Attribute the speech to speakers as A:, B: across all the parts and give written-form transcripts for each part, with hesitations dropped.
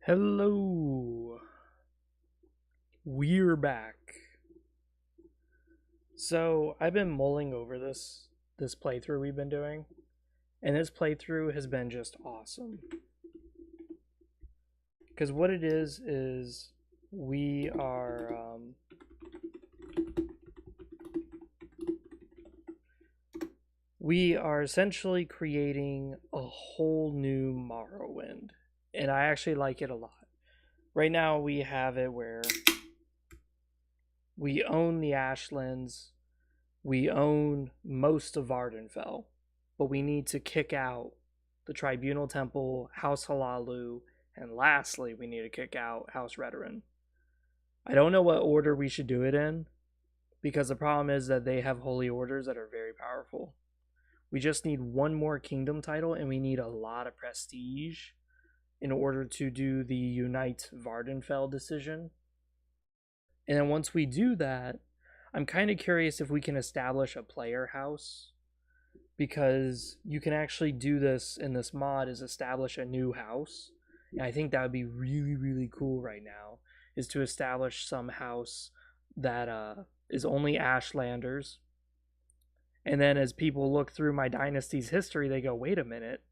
A: Hello, we're back. So I've been mulling over this playthrough we've been doing, and this playthrough has been just awesome. Because what it is we are we are essentially creating a whole new Morrowind, and I actually like it a lot. Right now we have it where we own the Ashlands. We own most of Vvardenfell, but we need to kick out the Tribunal Temple, House Halalu, and lastly, we need to kick out House Redoran. I don't know what order we should do it in, because the problem is that they have holy orders that are very powerful. We just need one more kingdom title, and we need a lot of prestige in order to do the Unite Vvardenfell decision. And then once we do that, I'm kind of curious if we can establish a player house, because you can actually do this in this mod, is establish a new house. And I think that would be really, really cool right now, is to establish some house that is only Ashlanders. And then as people look through my dynasty's history, they go, wait a minute,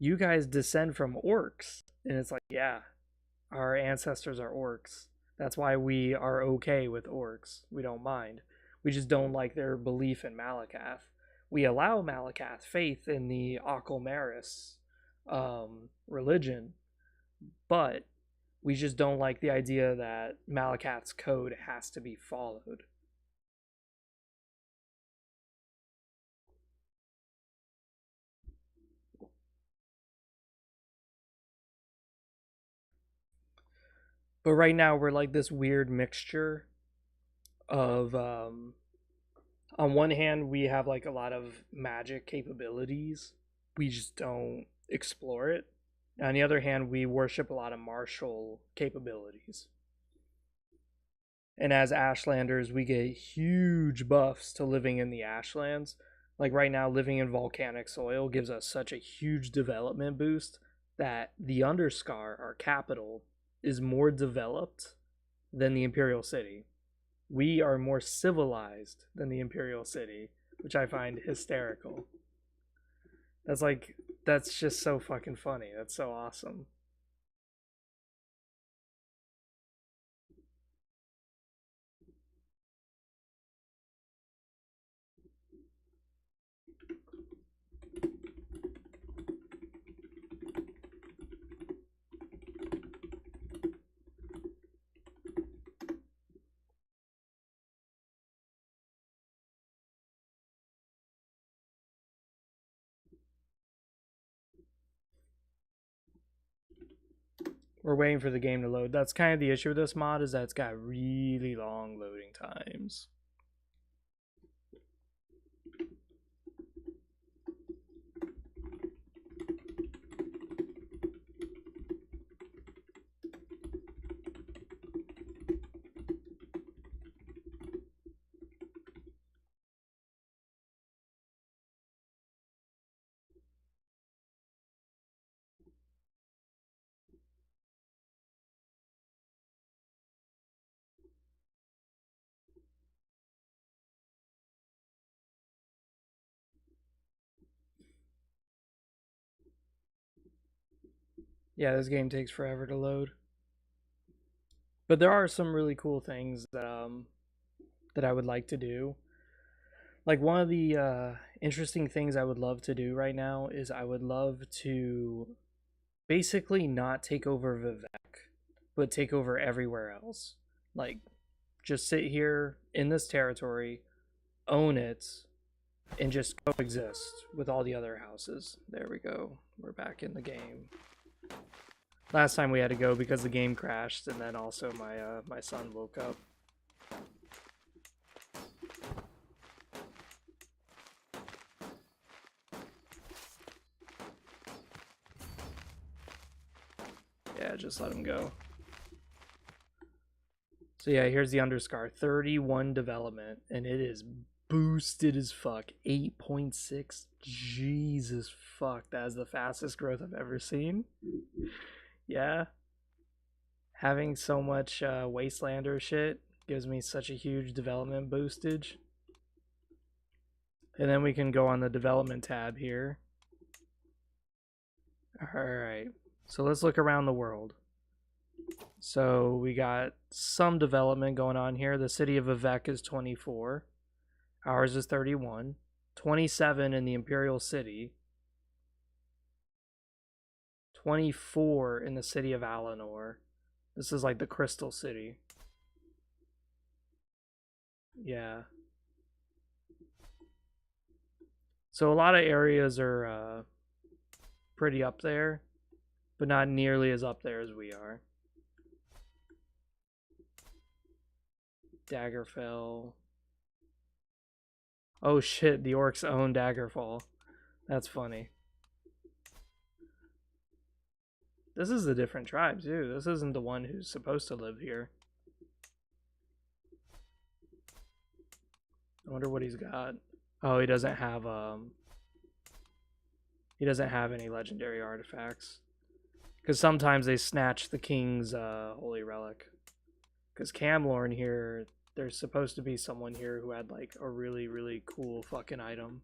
A: you guys descend from orcs. And it's like, yeah, our ancestors are orcs. That's why we are okay with orcs. We don't mind. We just don't like their belief in Malakath. We allow Malakath faith in the Akelmaris religion, but we just don't like the idea that Malakath's code has to be followed. But right now we're like this weird mixture of on one hand we have like a lot of magic capabilities. We just don't explore it. On the other hand, we worship a lot of martial capabilities. And as Ashlanders, we get huge buffs to living in the Ashlands. Like right now, living in volcanic soil gives us such a huge development boost that the Underskar, our capital, is more developed than the Imperial City. We are more civilized than the Imperial City, which I find hysterical. That's just so fucking funny. That's so awesome. We're waiting for the game to load. That's kind of the issue with this mod, is that it's got really long loading times. Yeah, this game takes forever to load. But there are some really cool things that I would like to do. Like one of the interesting things I would love to do right now is I would love to basically not take over Vivek, but take over everywhere else. Like just sit here in this territory, own it, and just coexist with all the other houses. There we go. We're back in the game. Last time we had to go because the game crashed, and then also my son woke up. Yeah, just let him go. So yeah, here's the Underscar. 31 development, and it is boosted as fuck. 8.6. Jesus fuck, that is the fastest growth I've ever seen. Yeah. Having so much Wastelander shit gives me such a huge development boostage. And then we can go on the development tab here. Alright, so let's look around the world. So we got some development going on here. The city of Vivek is 24. Ours is 31. 27 in the Imperial City. 24 in the city of Alinor. This is like the Crystal City. Yeah. So a lot of areas are pretty up there, but not nearly as up there as we are. Daggerfell. Oh shit, the orcs own Daggerfall. That's funny. This is a different tribe too. This isn't the one who's supposed to live here. I wonder what he's got. Oh, he doesn't have any legendary artifacts. Because sometimes they snatch the king's holy relic. Because Camlorn here, there's supposed to be someone here who had like a really, really cool fucking item.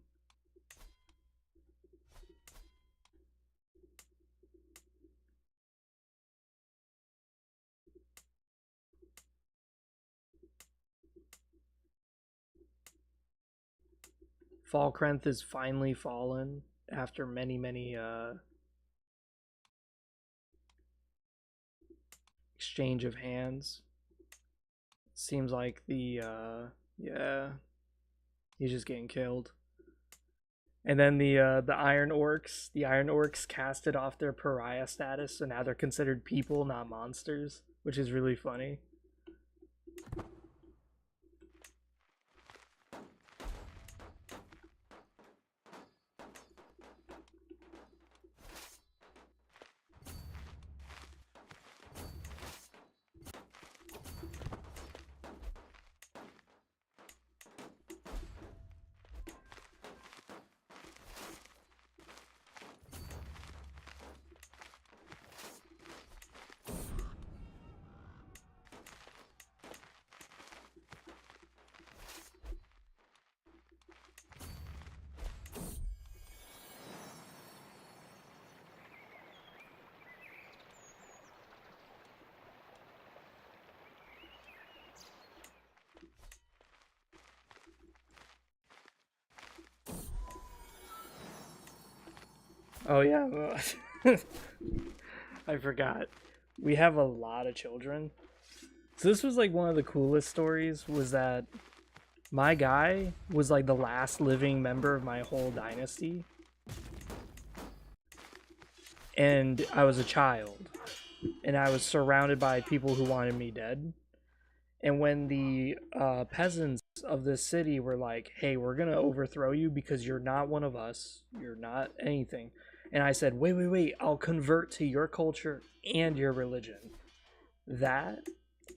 A: Falkrenth is finally fallen after many, many exchange of hands. Seems like the yeah, he's just getting killed. And then the Iron Orcs casted off their pariah status, so now they're considered people, not monsters, which is really funny. Oh yeah, I forgot. We have a lot of children. So this was like one of the coolest stories was that my guy was like the last living member of my whole dynasty. And I was a child. And I was surrounded by people who wanted me dead. And when the peasants of this city were like, hey, we're going to overthrow you because you're not one of us, you're not anything. And I said, wait, I'll convert to your culture and your religion. That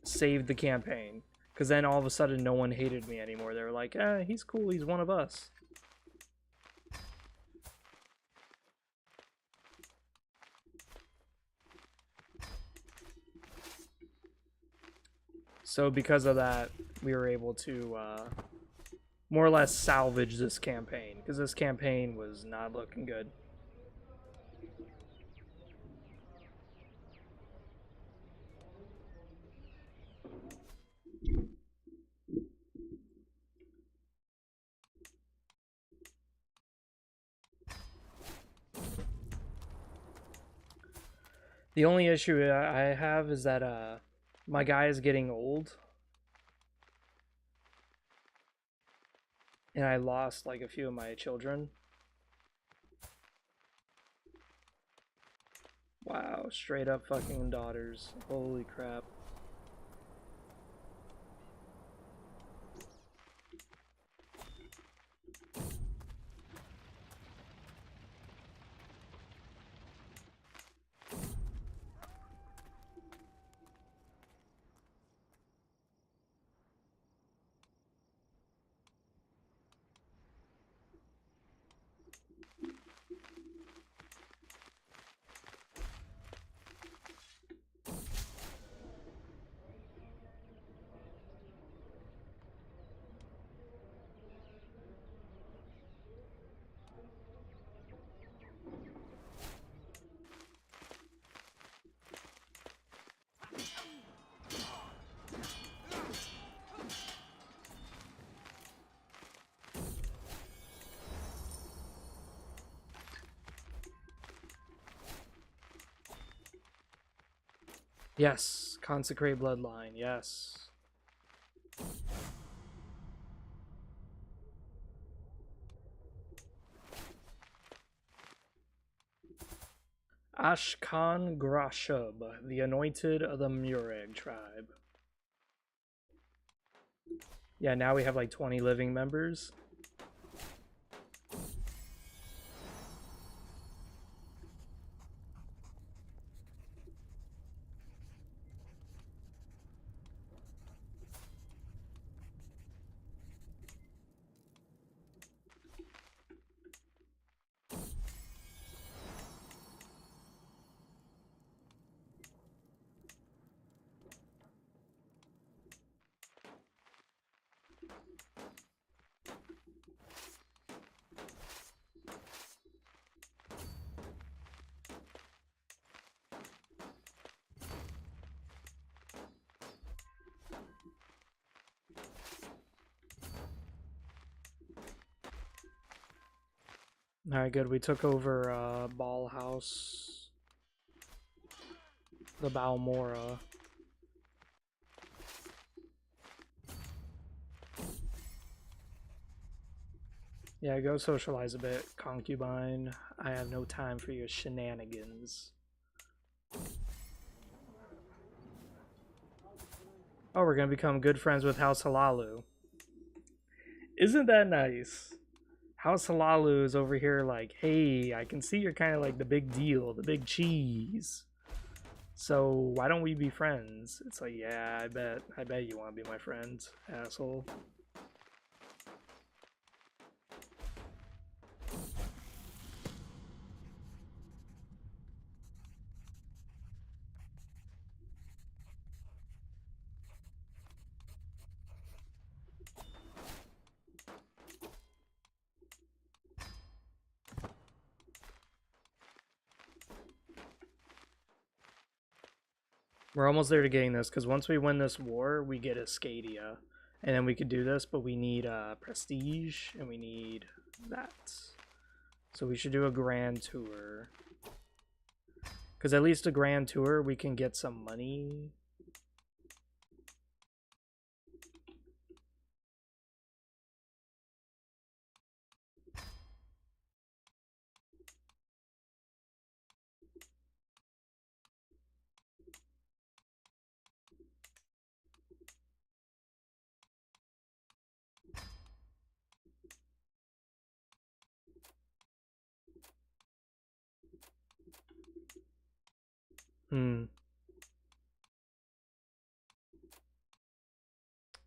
A: saved the campaign. Because then all of a sudden no one hated me anymore. They were like, he's cool, he's one of us. So because of that, we were able to more or less salvage this campaign. Because this campaign was not looking good. The only issue I have is that my guy is getting old. And I lost like a few of my children. Wow, straight up fucking daughters. Holy crap. Yes, consecrate bloodline, yes. Ashkan Grashub, the anointed of the Mureg tribe. Yeah, now we have like 20 living members. Alright, good. We took over Ball House, the Balmora. Yeah, go socialize a bit, concubine. I have no time for your shenanigans. Oh, we're gonna become good friends with House Halalu. Isn't that nice? House Halalu is over here like, hey, I can see you're kind of like the big deal, the big cheese. So why don't we be friends? It's like, yeah, I bet you want to be my friend, asshole. We're almost there to getting this, because once we win this war, we get Ascadia. And then we could do this, but we need prestige, and we need that. So we should do a grand tour. Because at least a grand tour, we can get some money.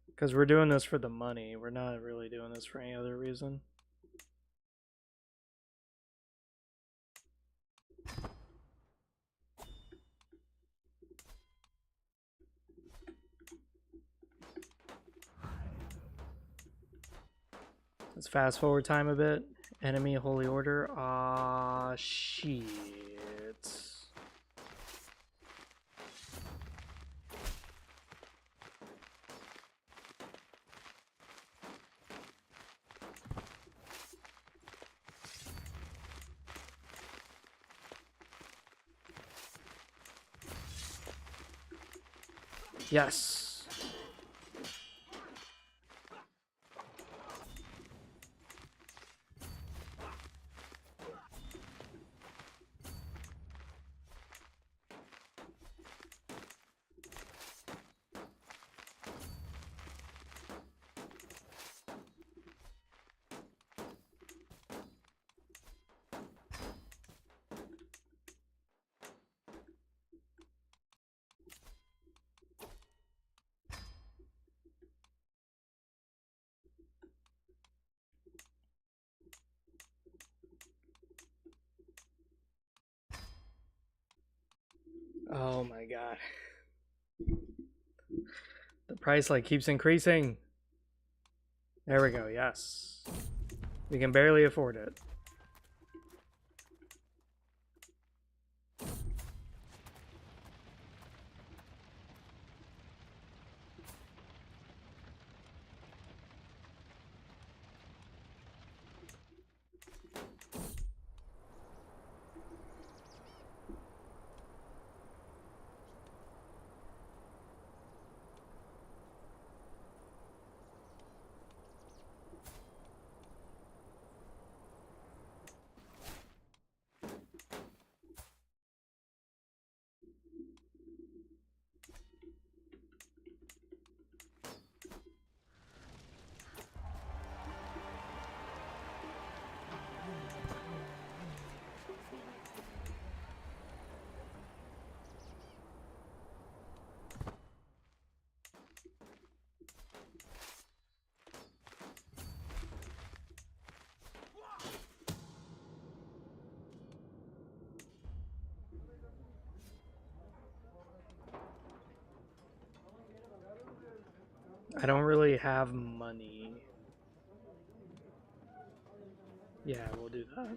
A: Because we're doing this for the money. We're not really doing this for any other reason. Let's fast forward time a bit. Enemy Holy Order. Ah, shit. Yes. Oh my god. The price like keeps increasing. There we go, yes. We can barely afford it. I don't really have money. Yeah, we'll do that.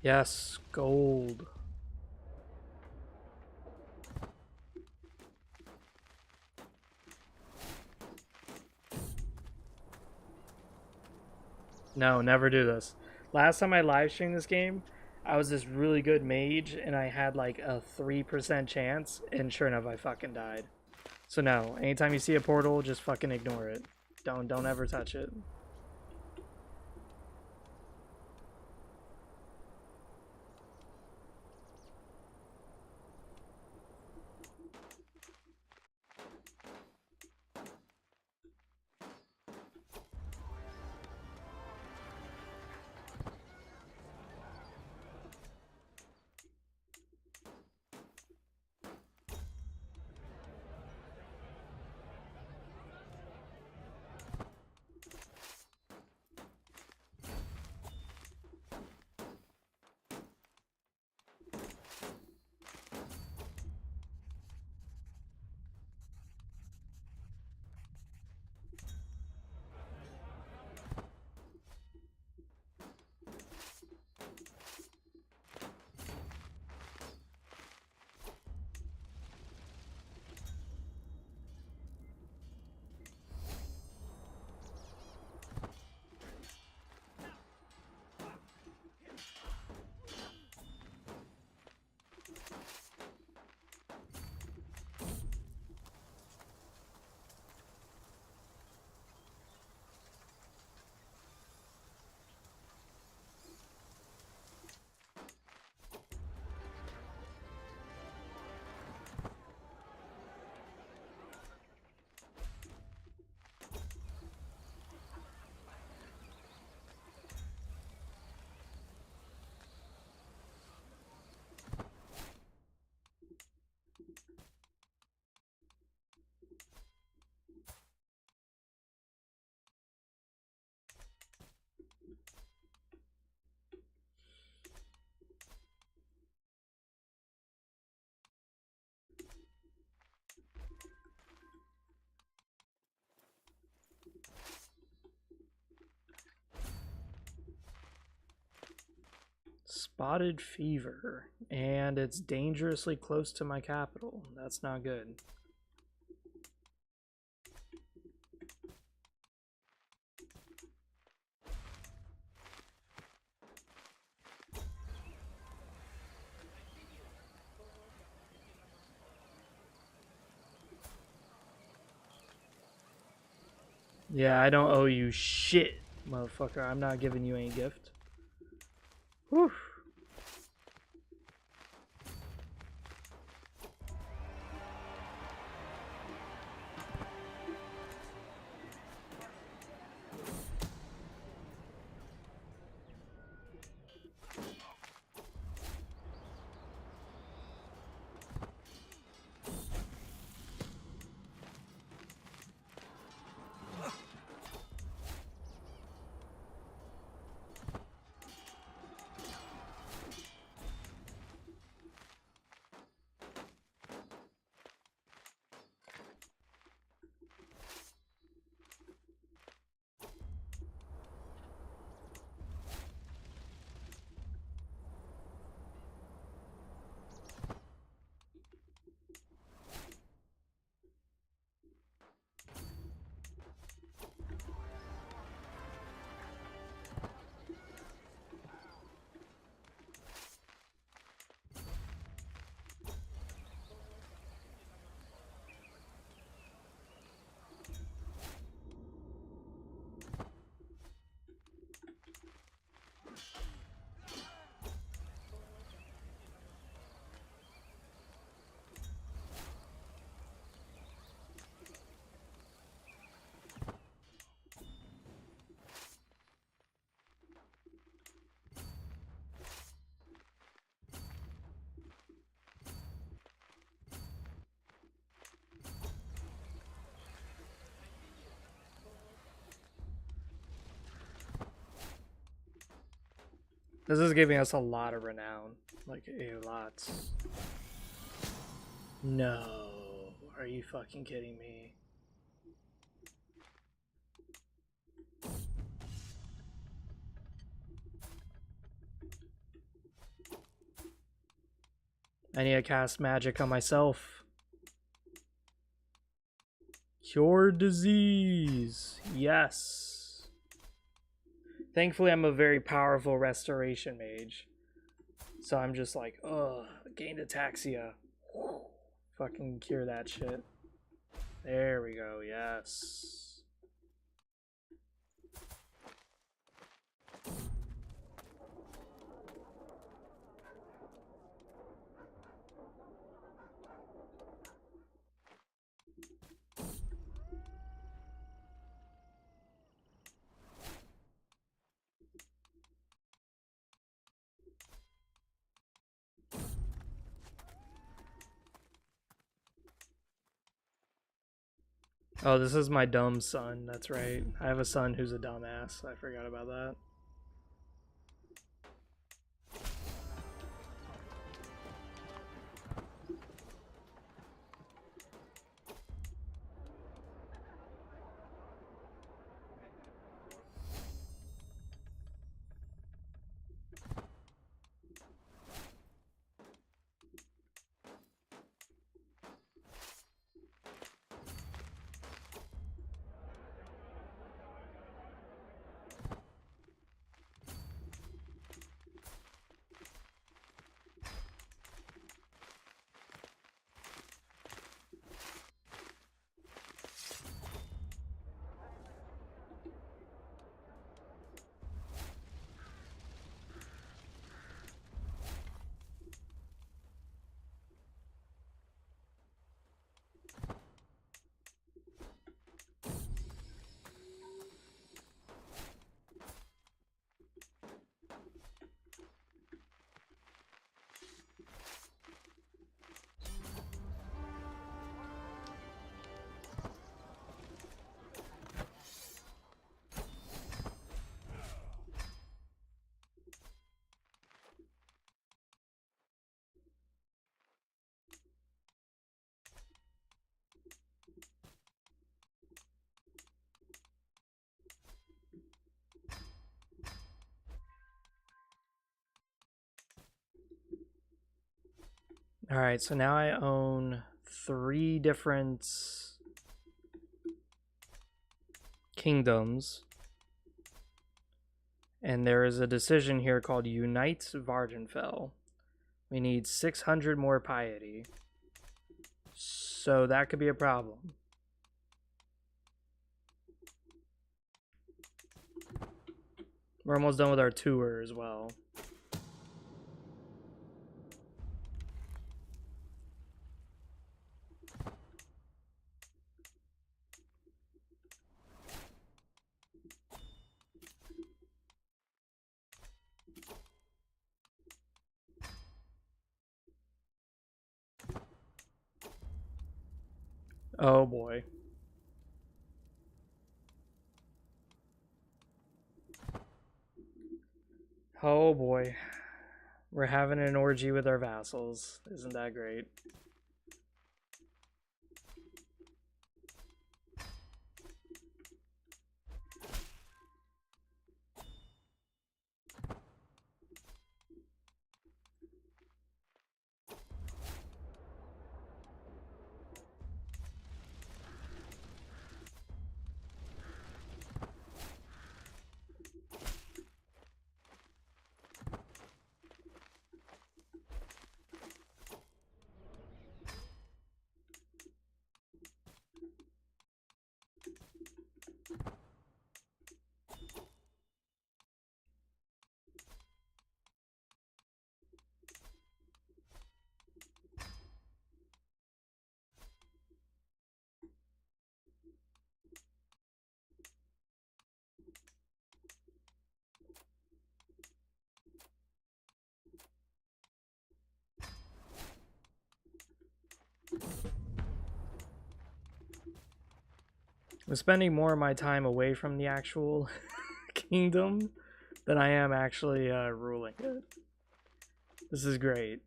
A: Yes, gold. No, never do this. Last time I live streamed this game, I was this really good mage and I had like a 3% chance, and sure enough I fucking died. So no, anytime you see a portal, just fucking ignore it. Don't ever touch it. Spotted fever, and it's dangerously close to my capital. That's not good. Yeah, I don't owe you shit, motherfucker. I'm not giving you any gift. Whew. This is giving us a lot of renown. Like, a lot. No. Are you fucking kidding me? I need to cast magic on myself. Cure disease. Yes. Thankfully, I'm a very powerful restoration mage. So I'm just like, ugh, gained ataxia. Fucking cure that shit. There we go, yes. Oh, this is my dumb son. That's right. I have a son who's a dumbass. I forgot about that. Alright, so now I own 3 different kingdoms. And there is a decision here called Unite Vvardenfell. We need 600 more piety. So that could be a problem. We're almost done with our tour as well. Oh boy. Oh boy. We're having an orgy with our vassals. Isn't that great? I'm spending more of my time away from the actual kingdom than I am actually ruling it. This is great.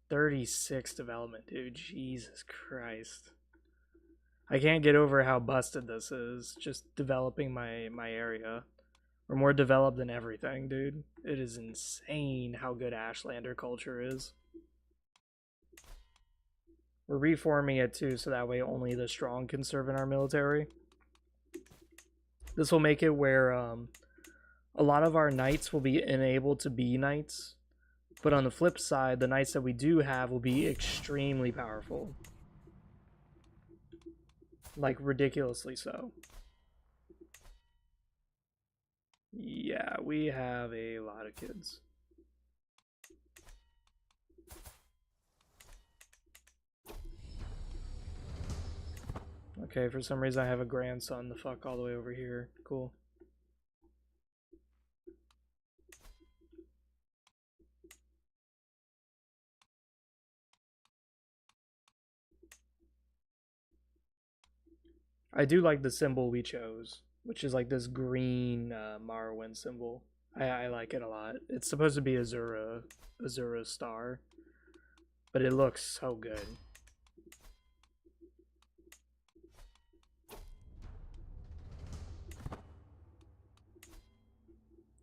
A: 36 development, dude. Jesus Christ. I can't get over how busted this is, just developing my area. We're more developed than everything, dude. It is insane how good Ashlander culture is. We're reforming it too, so that way only the strong can serve in our military. This will make it where a lot of our knights will be enabled to be knights. But on the flip side, the knights that we do have will be extremely powerful. Like, ridiculously so. Yeah, we have a lot of kids. Okay, for some reason I have a grandson the fuck all the way over here. Cool. I do like the symbol we chose, which is like this green Morrowind symbol. I like it a lot. It's supposed to be Azura's star, but it looks so good.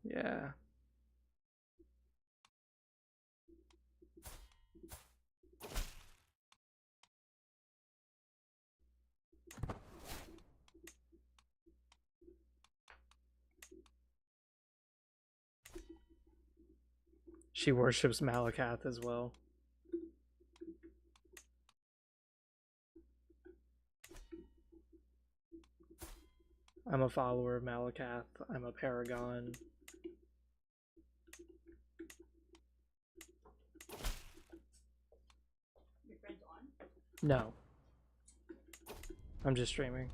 A: Yeah. She worships Malakath as well. I'm a follower of Malakath. I'm a paragon.
B: Your friend's on?
A: No. I'm just streaming.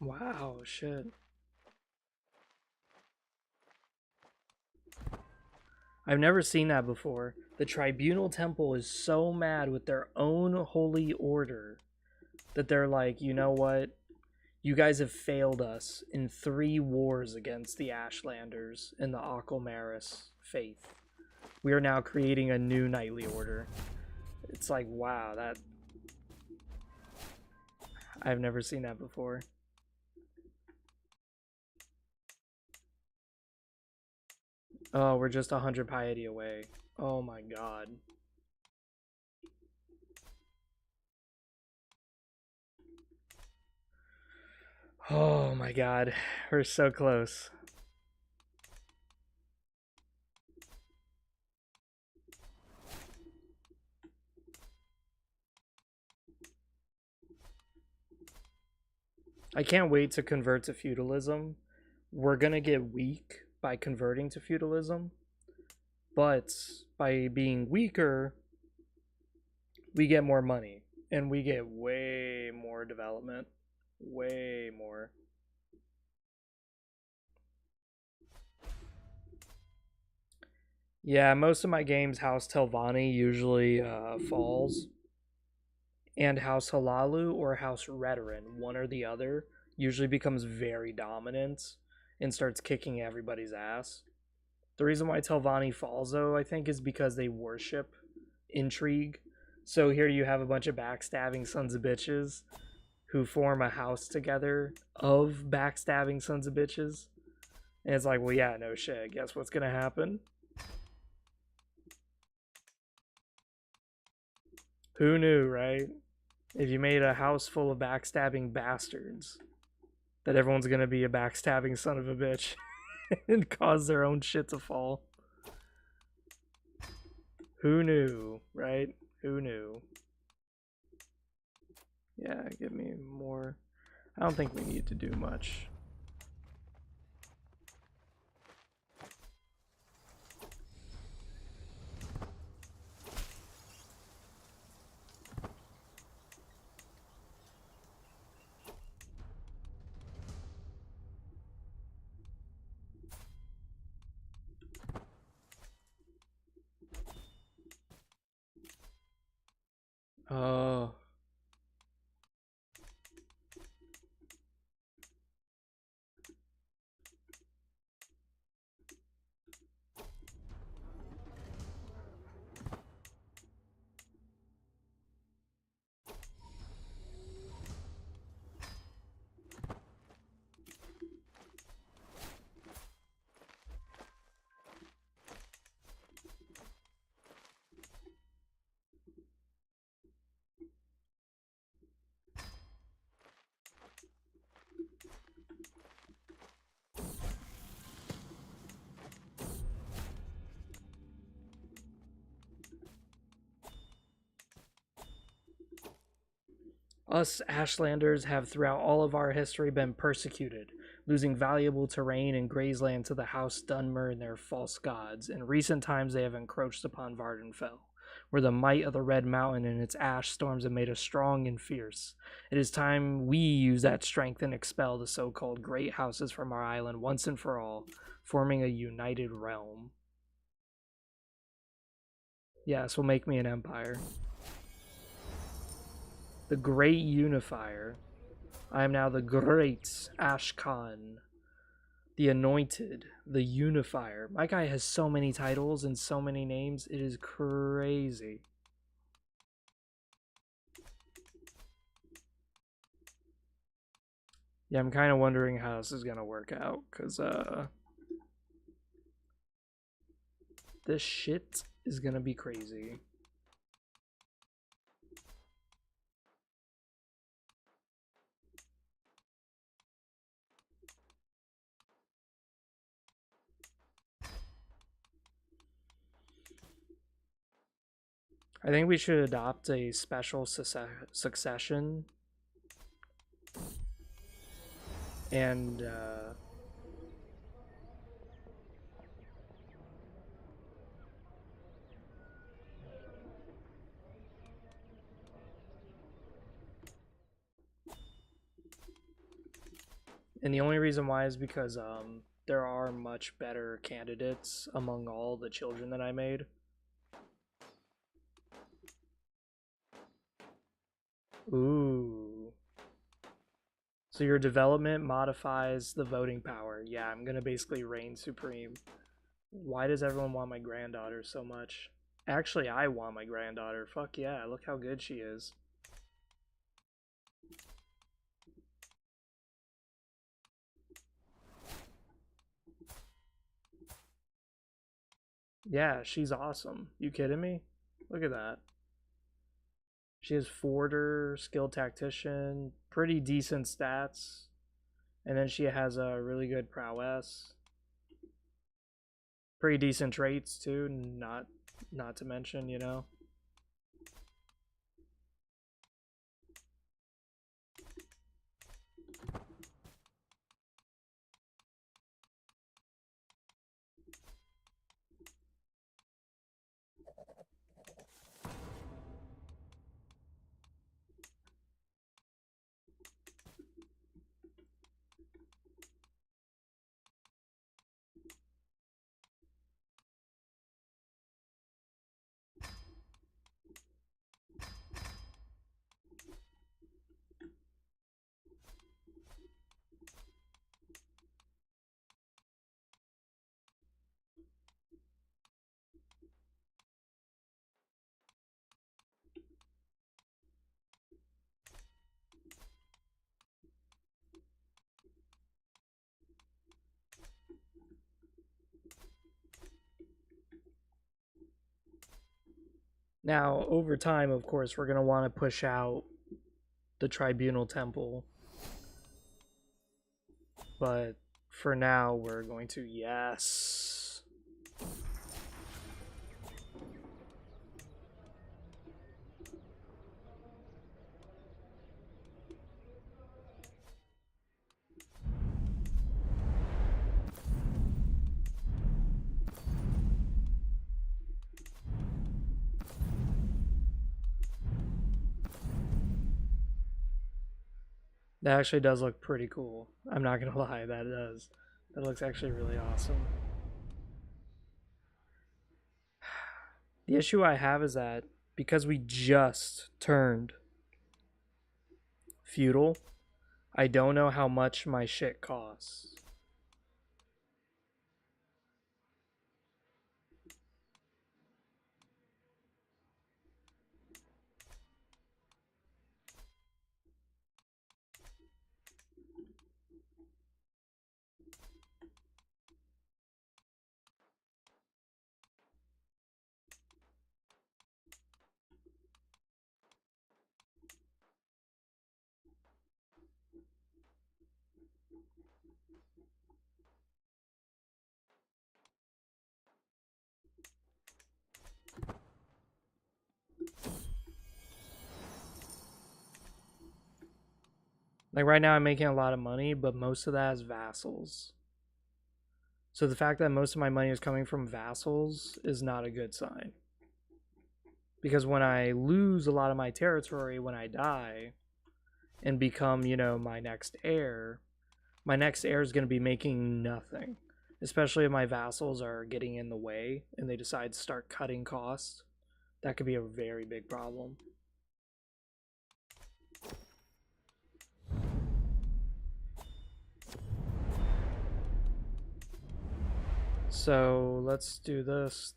A: Wow, shit. I've never seen that before. The Tribunal Temple is so mad with their own holy order that they're like, you know what? You guys have failed us in 3 wars against the Ashlanders and the Akelmaris faith. We are now creating a new knightly order. It's like, wow, that... I've never seen that before. Oh, we're just 100 piety away. Oh my god. Oh my god. We're so close. I can't wait to convert to feudalism. We're gonna get weak by converting to feudalism, but by being weaker, we get more money and we get way more development. Way more. Yeah, most of my games, House Telvanni usually falls, and House Halalu or House Redoran, one or the other, usually becomes very dominant and starts kicking everybody's ass. The reason why Telvanni falls, though, I think, is because they worship intrigue. So here you have a bunch of backstabbing sons of bitches who form a house together of backstabbing sons of bitches. And it's like, well, yeah, no shit. Guess what's gonna happen? Who knew, right? If you made a house full of backstabbing bastards, that everyone's gonna be a backstabbing son of a bitch and cause their own shit to fall. Who knew, right? Who knew? Yeah, give me more. I don't think we need to do much. Oh. Us Ashlanders have throughout all of our history been persecuted, losing valuable terrain and grazeland to the House Dunmer and their false gods. In recent times they have encroached upon Vvardenfell, where the might of the Red Mountain and its ash storms have made us strong and fierce. It is time we use that strength and expel the so-called great houses from our island once and for all, forming a united realm. Yes, will make me an empire. The Great Unifier. I am now the Great Ashkan. The Anointed. The Unifier. My guy has so many titles and so many names. It is crazy. Yeah, I'm kind of wondering how this is going to work out. Because, this shit is going to be crazy. I think we should adopt a special succession. And, and the only reason why is because there are much better candidates among all the children that I made. Ooh. So your development modifies the voting power. Yeah, I'm gonna basically reign supreme. Why does everyone want my granddaughter so much? Actually, I want my granddaughter. Fuck yeah, look how good she is. Yeah, she's awesome. You kidding me? Look at that. She has Forder, skilled tactician, pretty decent stats. And then she has a really good prowess. Pretty decent traits too, not to mention, you know. Now, over time, of course, we're going to want to push out the Tribunal Temple. But for now, we're going to, yes. That actually does look pretty cool. I'm not going to lie, that does. That looks actually really awesome. The issue I have is that because we just turned feudal, I don't know how much my shit costs. Like right now I'm making a lot of money, but most of that is vassals. So the fact that most of my money is coming from vassals is not a good sign. Because when I lose a lot of my territory when I die and become, you know, my next heir is going to be making nothing. Especially if my vassals are getting in the way and they decide to start cutting costs. That could be a very big problem. So let's do this.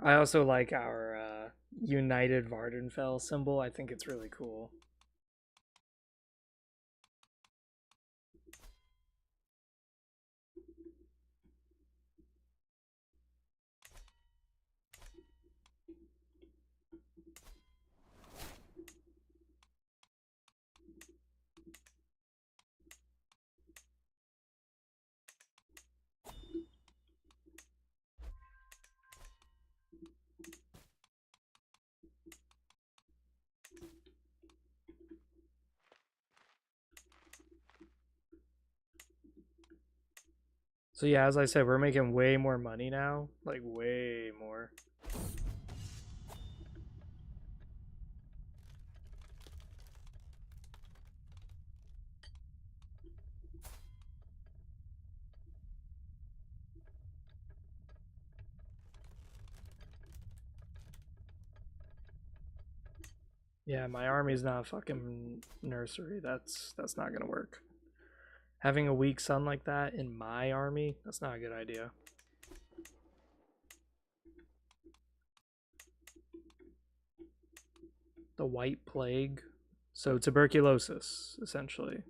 A: I also like our United Vvardenfell symbol. I think it's really cool. So yeah, as I said, we're making way more money now. Like way more. Yeah, my army's not a fucking nursery. That's not gonna work. Having a weak son like that in my army, that's not a good idea. The White Plague. So tuberculosis, essentially.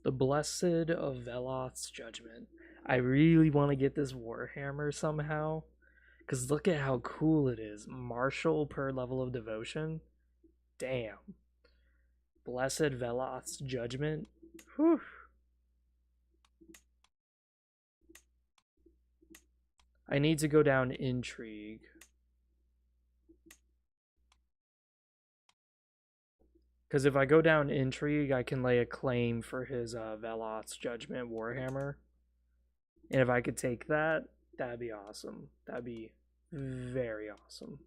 A: The Blessed of Veloth's Judgment. I really want to get this Warhammer somehow. Because look at how cool it is. Martial per level of devotion. Damn. Blessed Veloth's Judgment. Whew. I need to go down intrigue. Because if I go down intrigue, I can lay a claim for his Veloth's Judgment Warhammer. And if I could take that, that'd be awesome. That'd be very awesome.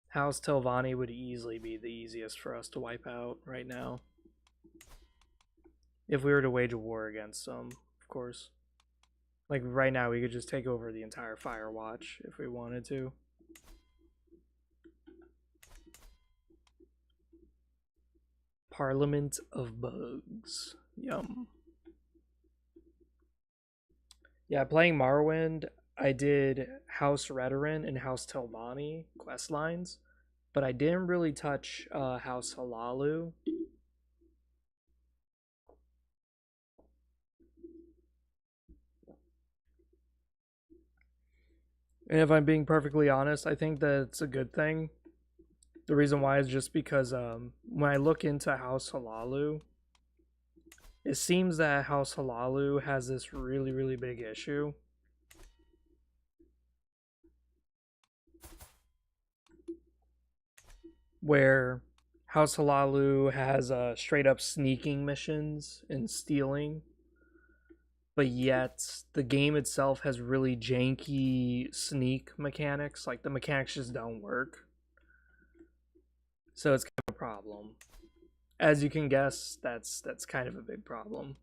A: House Telvanni would easily be the easiest for us to wipe out right now. If we were to wage a war against them, of course. Like right now, we could just take over the entire Firewatch if we wanted to. Parliament of Bugs. Yum. Yeah, playing Morrowind, I did House Redoran and House Telvanni quest lines, but I didn't really touch House Halalu. And if I'm being perfectly honest, I think that it's a good thing. The reason why is just because when I look into House Halalu, it seems that House Halalu has this really, really big issue. Where House Halalu has straight up sneaking missions and stealing, but yet the game itself has really janky sneak mechanics. Like the mechanics just don't work. So it's kind of a problem. As you can guess, that's kind of a big problem.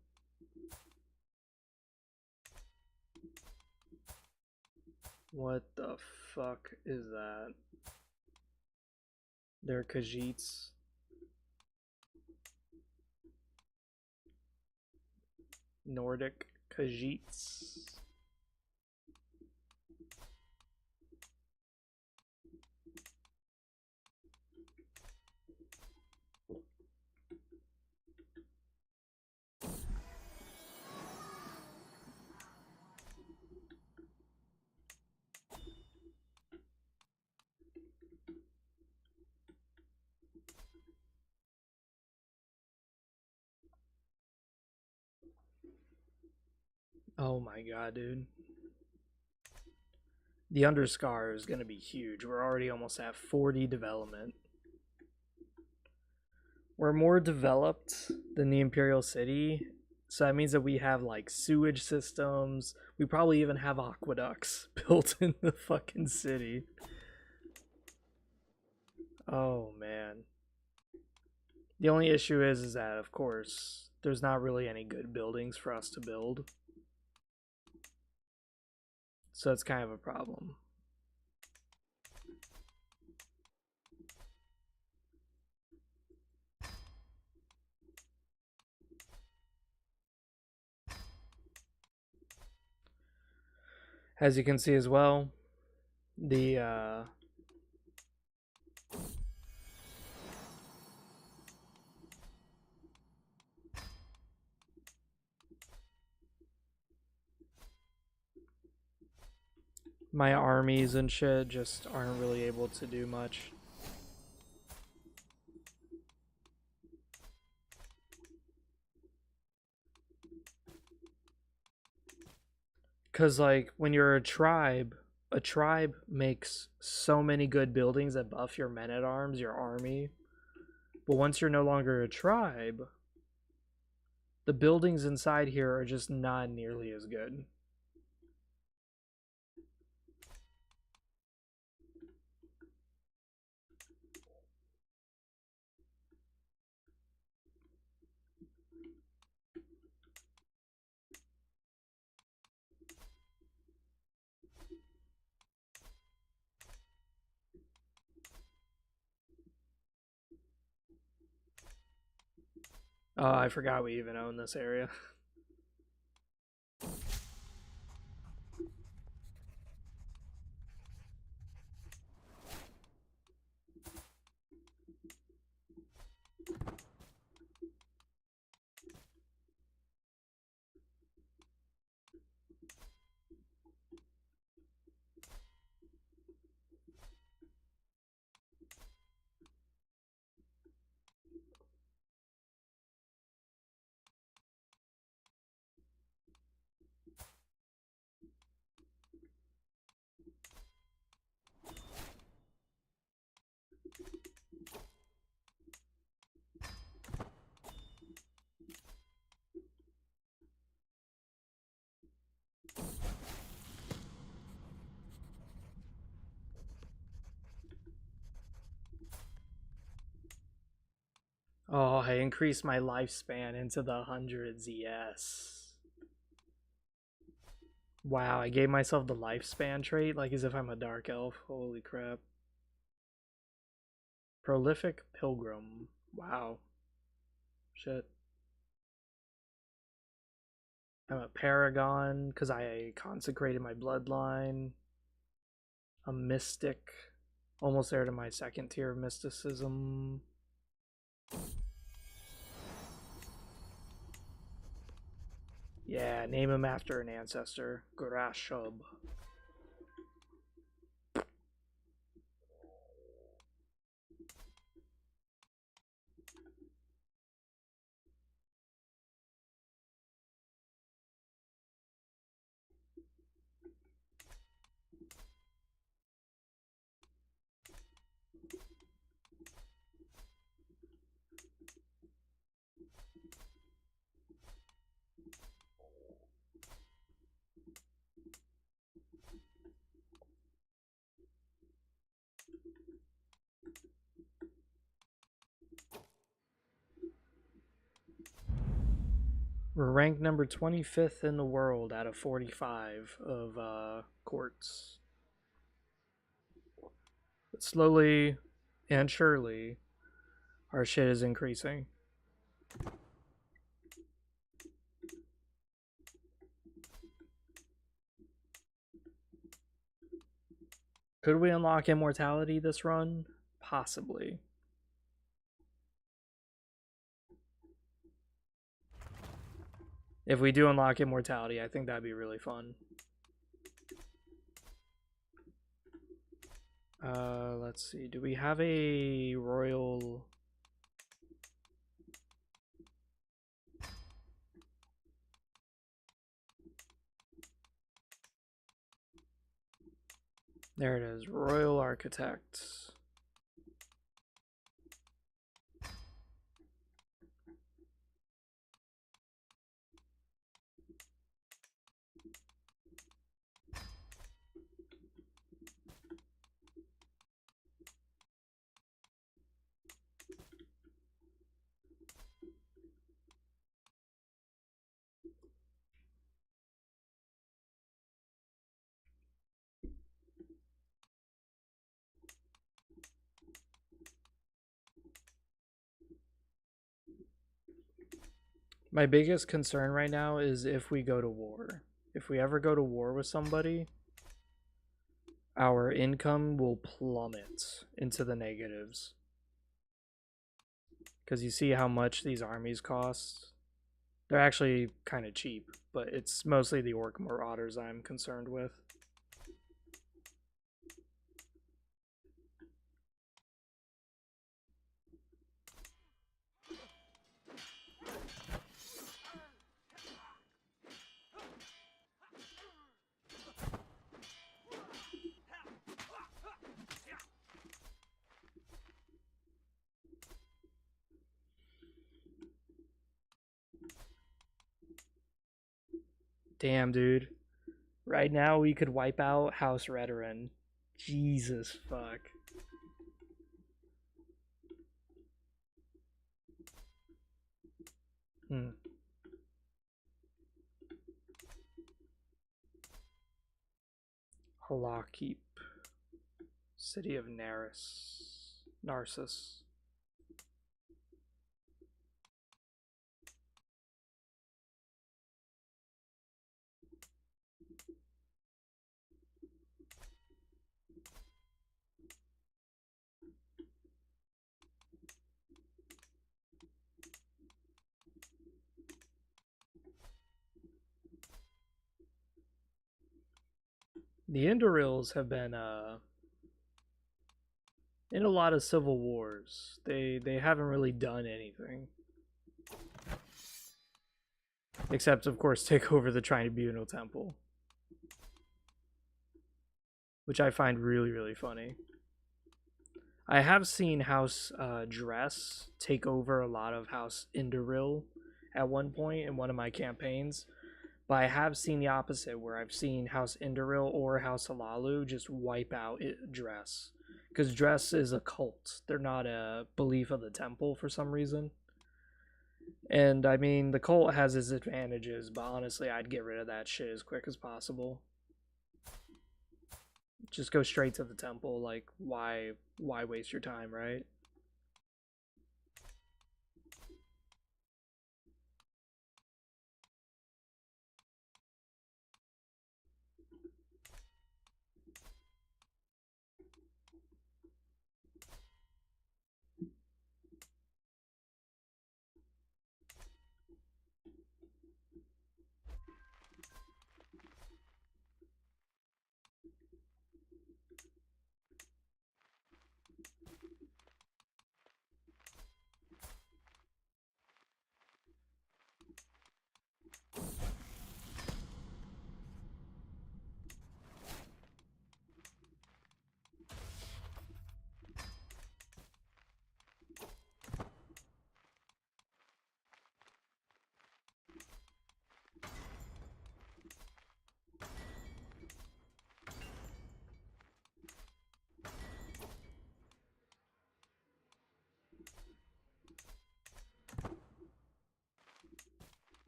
A: What the fuck is that? They're Khajiits. Nordic Khajiits. Oh my god, dude. The Underscar is going to be huge. We're already almost at 40 development. We're more developed than the Imperial City, so that means that we have like sewage systems. We probably even have aqueducts built in the fucking city. Oh man. The only issue is that of course there's not really any good buildings for us to build. So it's kind of a problem. As you can see as well, the my armies and shit just aren't really able to do much. Because, like, when you're a tribe makes so many good buildings that buff your men at arms, your army. But once you're no longer a tribe, the buildings inside here are just not nearly as good. Oh, I forgot we even own this area. Oh, I increased my lifespan into the hundreds, yes. Wow, I gave myself the lifespan trait, like as if I'm a dark elf. Holy crap. Prolific Pilgrim. Wow. Shit. I'm a Paragon because I consecrated my bloodline. A Mystic. Almost there to my second tier of mysticism. Yeah, name him after an ancestor. Grashub. We're ranked number 25th in the world out of 45 of courts. But slowly and surely, our shit is increasing. Could we unlock immortality this run? Possibly. If we do unlock immortality, I think that'd be really fun. Let's see. Do we have a royal? There it is. Royal Architect. My biggest concern right now is if we go to war. If we ever go to war with somebody, our income will plummet into the negatives. Because you see how much these armies cost. They're actually kind of cheap, but it's mostly the Orc Marauders I'm concerned with. Damn, dude. Right now we could wipe out House Redoran. Jesus fuck. Halakheep. City of Narcissus. The Indorils have been in a lot of civil wars. They haven't really done anything. Except, of course, take over the Tribunal Temple. Which I find really, really funny. I have seen House Dress take over a lot of House Indoril at one point in one of my campaigns. But I have seen the opposite, where I've seen House Indoril or House Halalu just wipe out Dress. Because Dress is a cult. They're not a belief of the temple for some reason. And I mean, the Colt has its advantages, but honestly, I'd get rid of that shit as quick as possible. Just go straight to the temple. Like, why waste your time, right?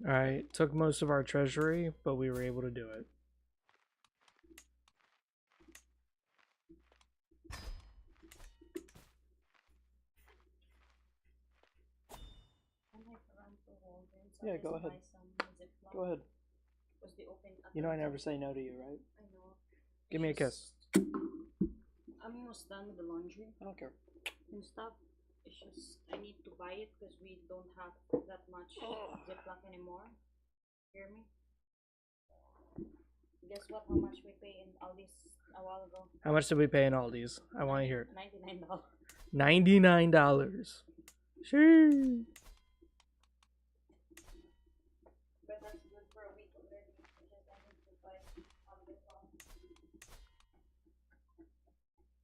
A: Alright, took most of our treasury, but we were able to do it. Yeah, go ahead. Go ahead. You know I never say no to you, right?
B: I know.
A: Give me a kiss.
B: I'm almost done with the laundry
A: I don't care.
B: and stuff. It's just I need to buy it because we don't have that much Ziploc anymore. Hear me? Guess what? How much we pay in Aldi's a while ago?
A: How much did we pay in Aldi's? I want to hear it.
B: $99.
A: $99. Sure.
B: But that's good for a week already. Because I need to buy on Ziploc.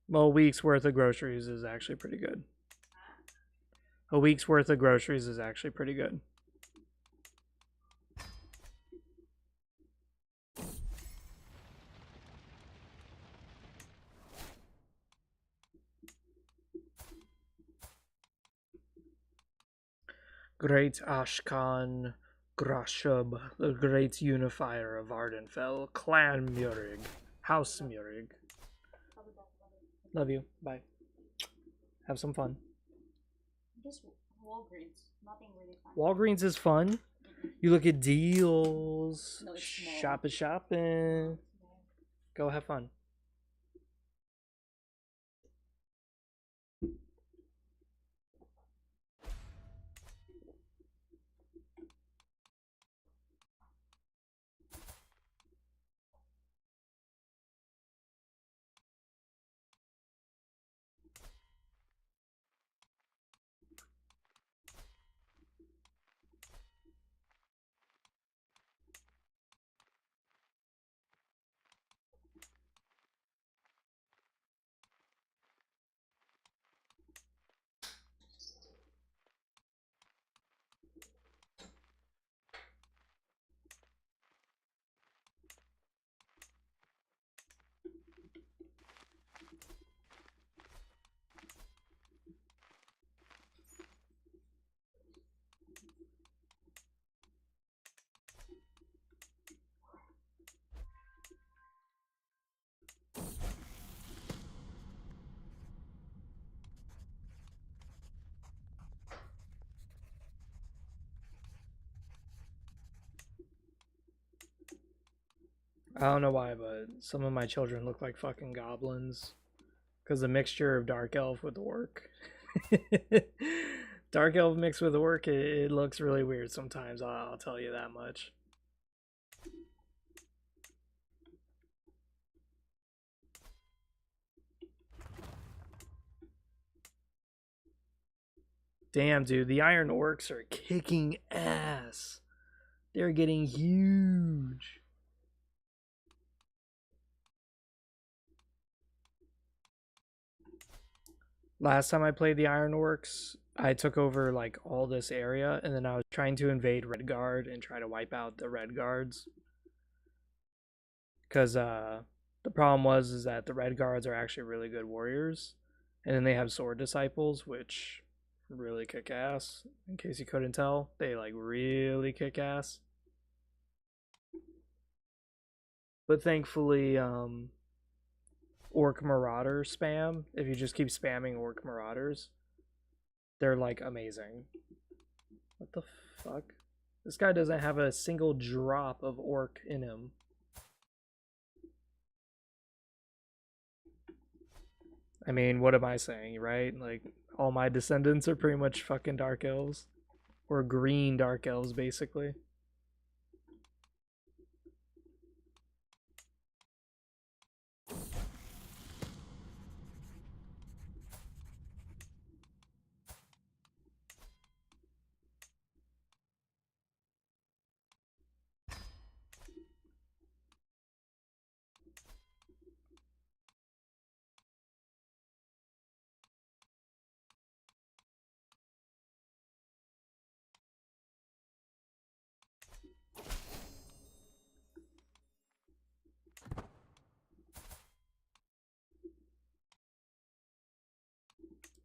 A: Well, a week's worth of groceries is actually pretty good. A week's worth of groceries is actually pretty good. Great Ashkan Grashub, the great unifier of Vvardenfell, Clan Murig, House Murig. Love you. Bye. Have some fun.
B: Just Walgreens. Nothing really fun.
A: Walgreens is fun. You look at deals.
B: No, it's small.
A: Shopping. Go have fun. I don't know why, but some of my children look like fucking goblins. Because the mixture of Dark Elf with Orc. Dark Elf mixed with Orc, it looks really weird sometimes, I'll tell you that much. Damn, dude, the Iron Orcs are kicking ass. They're getting huge. Last time I played the Iron Orcs, I took over like all this area, and then I was trying to invade Redguard and try to wipe out the Red Guards. Because the problem was that the Red Guards are actually really good warriors, and then they have sword disciples, which really kick ass. In case you couldn't tell, they like really kick ass. But thankfully, Orc Marauder spam, if you just keep spamming Orc Marauders, they're like amazing. What the fuck? This guy doesn't have a single drop of Orc in him. I mean, what am I saying, right? Like, all my descendants are pretty much fucking Dark Elves. Or green Dark Elves, basically.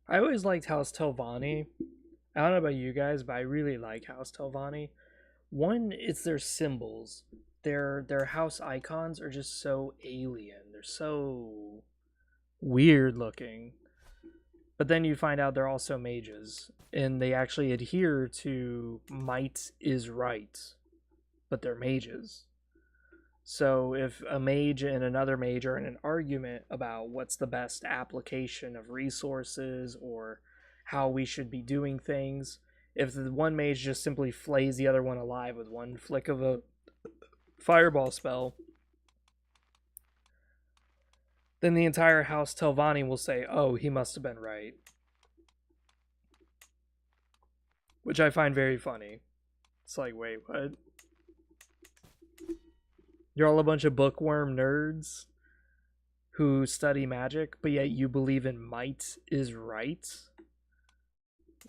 A: I always liked House Telvanni. I don't know about you guys, but I really like House Telvanni. One, it's their symbols. Their house icons are just so alien. They're so weird looking. But then you find out they're also mages, and they actually adhere to might is right, but they're mages. So if a mage and another mage are in an argument about what's the best application of resources or how we should be doing things, if the one mage just simply flays the other one alive with one flick of a fireball spell, then the entire House Telvanni will say, oh, he must have been right. Which I find very funny. It's like, wait, what? You're all a bunch of bookworm nerds who study magic, but yet you believe in might is right?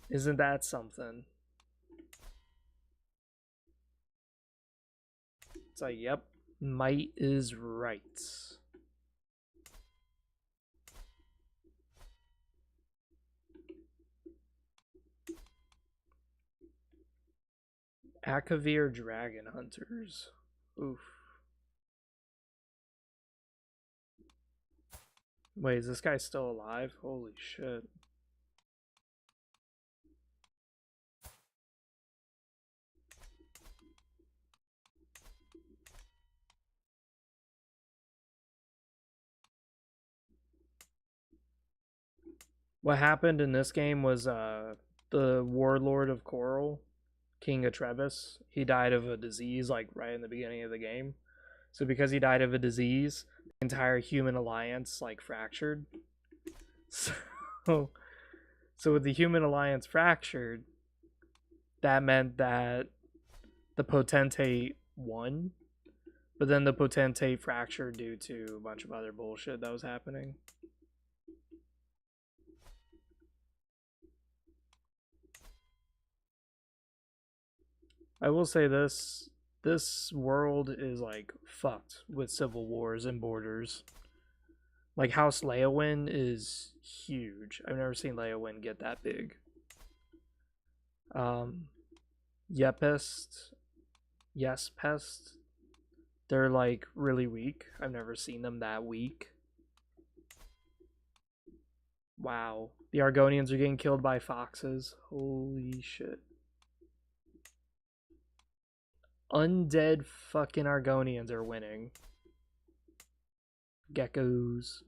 A: Isn't that something? It's like, yep, might is right. Akavir Dragon Hunters. Oof. Wait, is this guy still alive? Holy shit. What happened in this game was the Warlord of Coral, King Atreus, he died of a disease like right in the beginning of the game. So because he died of a disease, the entire human alliance like fractured. So with the human alliance fractured, that meant that the potentate won, but then the potentate fractured due to a bunch of other bullshit that was happening. I will say this world is like fucked with civil wars and borders. Like House Leowyn is huge. I've never seen Leowyn get that big. Yepest, Yes Pest, they're like really weak. I've never seen them that weak. Wow. The Argonians are getting killed by foxes. Holy shit. Undead fucking Argonians are winning. Geckos.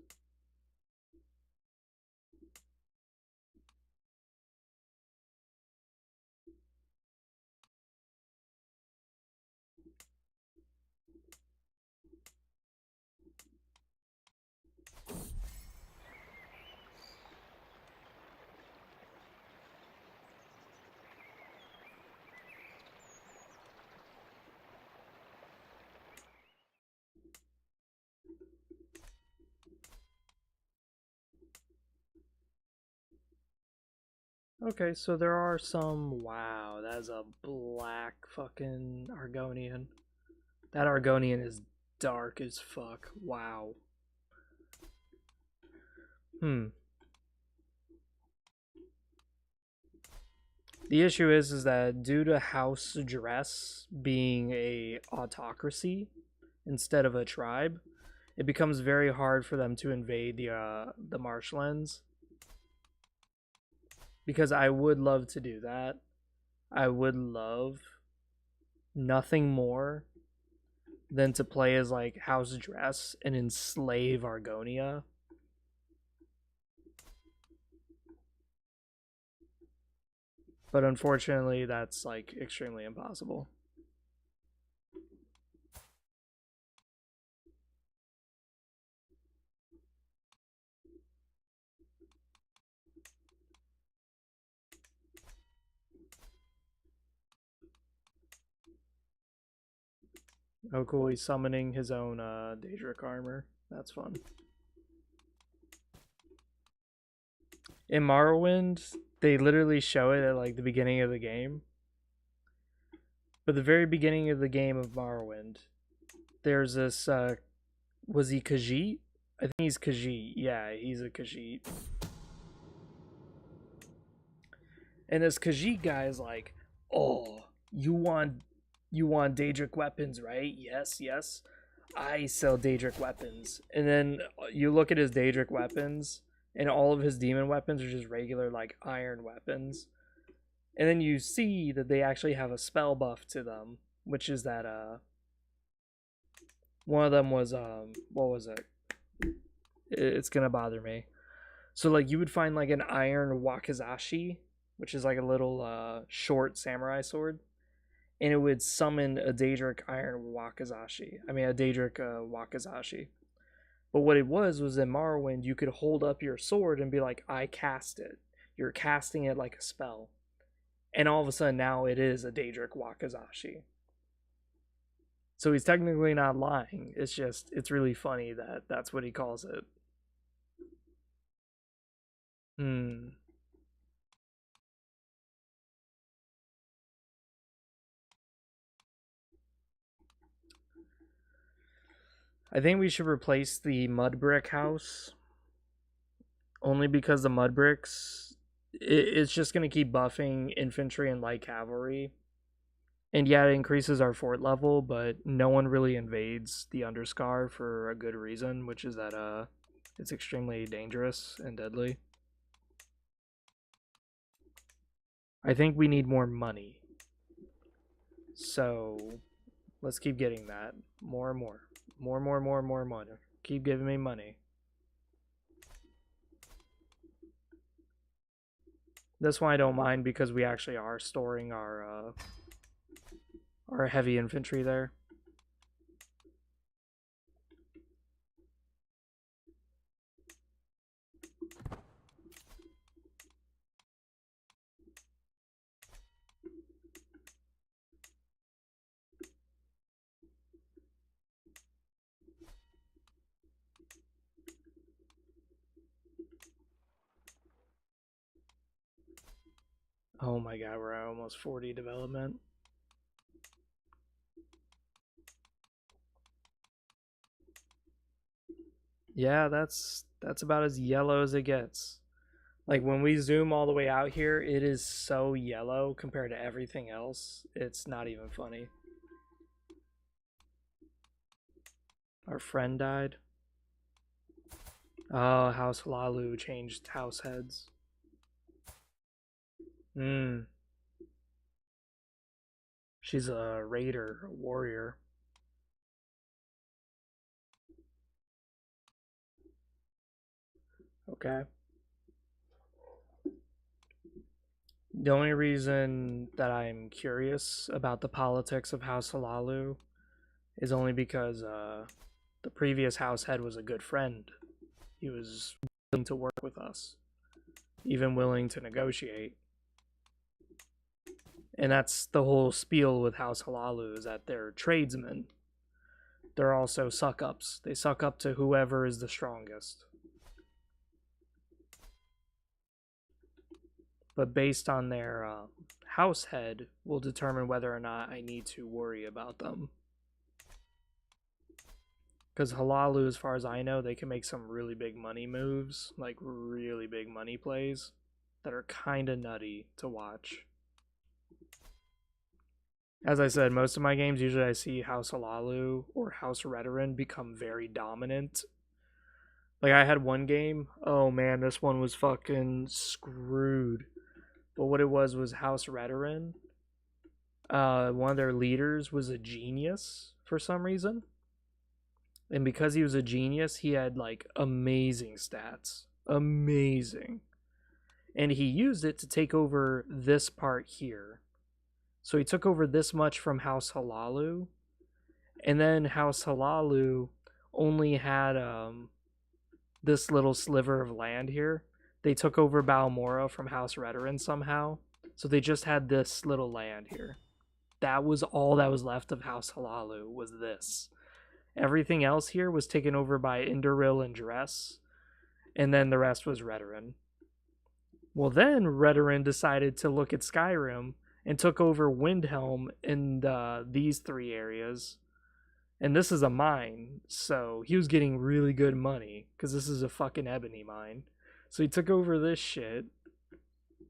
A: Okay, so there are some. Wow, that's a black fucking Argonian. That Argonian is dark as fuck. Wow. Hmm. The issue is that due to House Dress being a autocracy instead of a tribe, it becomes very hard for them to invade the marshlands. Because I would love to do that. I would love nothing more than to play as like House Dress and enslave Argonia. But unfortunately, that's like extremely impossible. Oh, cool. He's summoning his own Daedric armor. That's fun. In Morrowind, they literally show it at like the beginning of the game. But the very beginning of the game of Morrowind, there's this. Was he Khajiit? I think he's Khajiit. Yeah, he's a Khajiit. And this Khajiit guy is like, "Oh, you want Daedric weapons, right? Yes, yes. I sell Daedric weapons." And then you look at his Daedric weapons, and all of his demon weapons are just regular like iron weapons. And then you see that they actually have a spell buff to them, which is that one of them was what was it? It's gonna bother me. So like you would find like an iron wakizashi, which is like a little short samurai sword, and it would summon a Daedric iron wakizashi. I mean a Daedric wakizashi. But what it was in Morrowind, you could hold up your sword and be like, I cast it. You're casting it like a spell. And all of a sudden now it is a Daedric wakizashi. So he's technically not lying. It's just, it's really funny that that's what he calls it. I think we should replace the mud brick house. Only because the mud bricks, it's just going to keep buffing infantry and light cavalry. And yeah, it increases our fort level, but no one really invades the Underscar for a good reason, which is that it's extremely dangerous and deadly. I think we need more money. So let's keep getting that. More and more. More money. Keep giving me money. This one I don't mind because we actually are storing our heavy infantry there. Oh my god, we're at almost 40 development. Yeah, that's about as yellow as it gets. Like when we zoom all the way out here, it is so yellow compared to everything else. It's not even funny. Our friend died. Oh, House Lalu changed house heads. She's a raider, a warrior. Okay. The only reason that I'm curious about the politics of House Halalu is only because the previous house head was a good friend. He was willing to work with us, even willing to negotiate. And that's the whole spiel with House Halalu, is that they're tradesmen. They're also suck ups. They suck up to whoever is the strongest. But based on their house head, will determine whether or not I need to worry about them. Because Halalu, as far as I know, they can make some really big money moves, like really big money plays, that are kind of nutty to watch. As I said, most of my games, usually I see House Halalu or House Redoran become very dominant. Like, I had one game, oh man, this one was fucking screwed. But what it was House Redoran. One of their leaders was a genius for some reason. And because he was a genius, he had like amazing stats. Amazing. And he used it to take over this part here. So he took over this much from House Halalu. And then House Halalu only had this little sliver of land here. They took over Balmora from House Redoran somehow. So they just had this little land here. That was all that was left of House Halalu, was this. Everything else here was taken over by Indoril and Dress, and then the rest was Redoran. Well, then Redoran decided to look at Skyrim and took over Windhelm in these three areas. And this is a mine, so he was getting really good money, because this is a fucking ebony mine. So he took over this shit,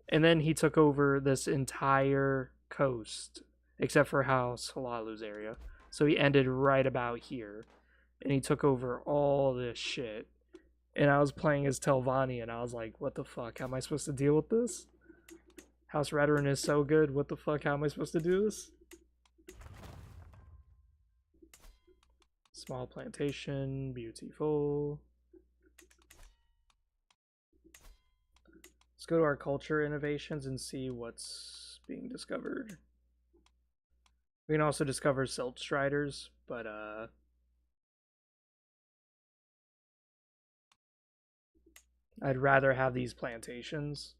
A: and then he took over this entire coast, except for House Halalu's area. So he ended right about here, and he took over all this shit. And I was playing as Telvanni, and I was like, what the fuck? How am I supposed to deal with this? House Redoran is so good. What the fuck? How am I supposed to do this? Small plantation, beautiful. Let's go to our culture innovations and see what's being discovered. We can also discover silt striders, but I'd rather have these plantations.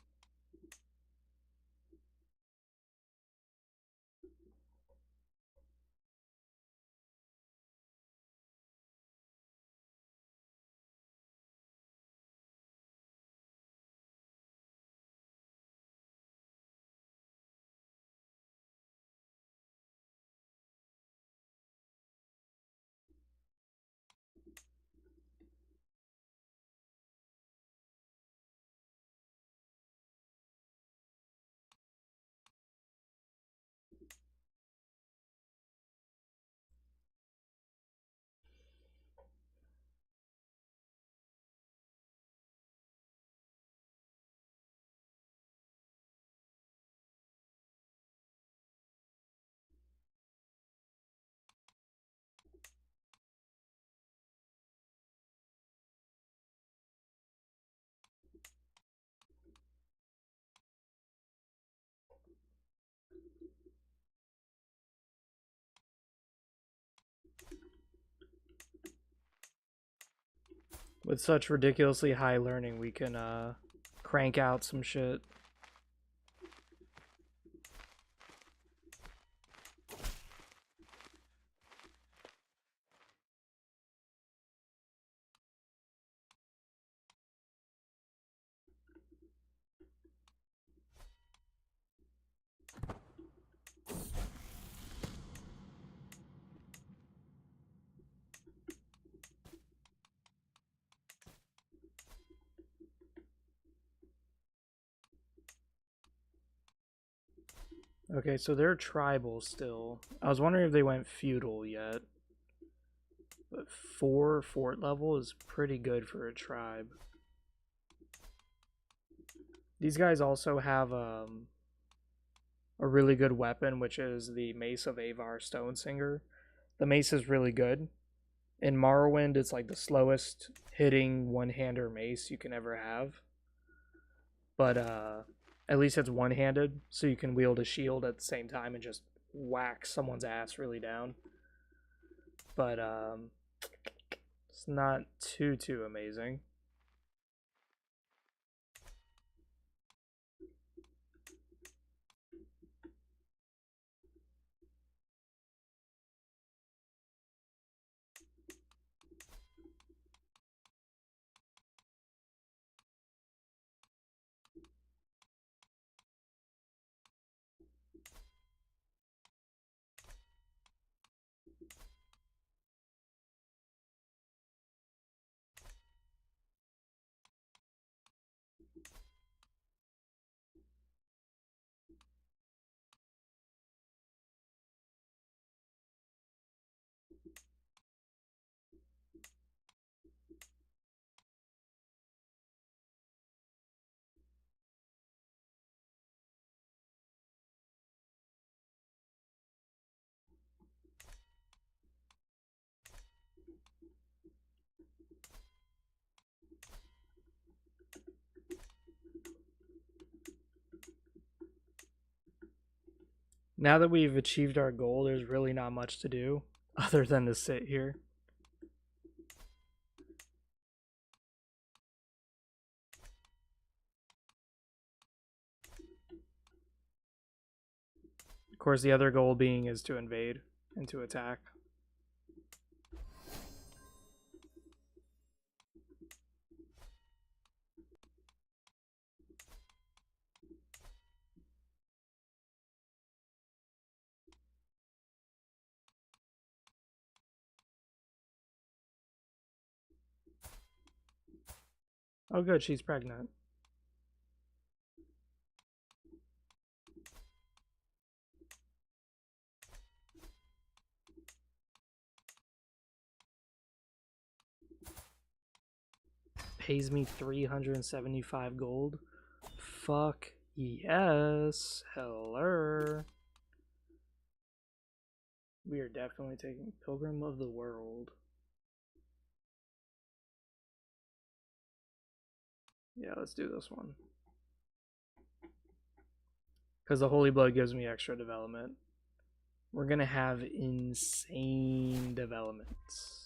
A: With such ridiculously high learning, we can crank out some shit. Okay, so they're tribal still. I was wondering if they went feudal yet. But 4 fort level is pretty good for a tribe. These guys also have a really good weapon, which is the Mace of Avar Stonesinger. The mace is really good. In Morrowind, it's like the slowest hitting one-hander mace you can ever have. But at least it's one-handed, so you can wield a shield at the same time and just whack someone's ass really down. But it's not too amazing. Now that we've achieved our goal, there's really not much to do other than to sit here. Of course, the other goal being is to invade and to attack. Oh good, she's pregnant. Pays me 375 gold. Fuck yes. Hello. We are definitely taking Pilgrim of the World. Yeah, let's do this one. Because the Holy Blood gives me extra development. We're going to have insane developments.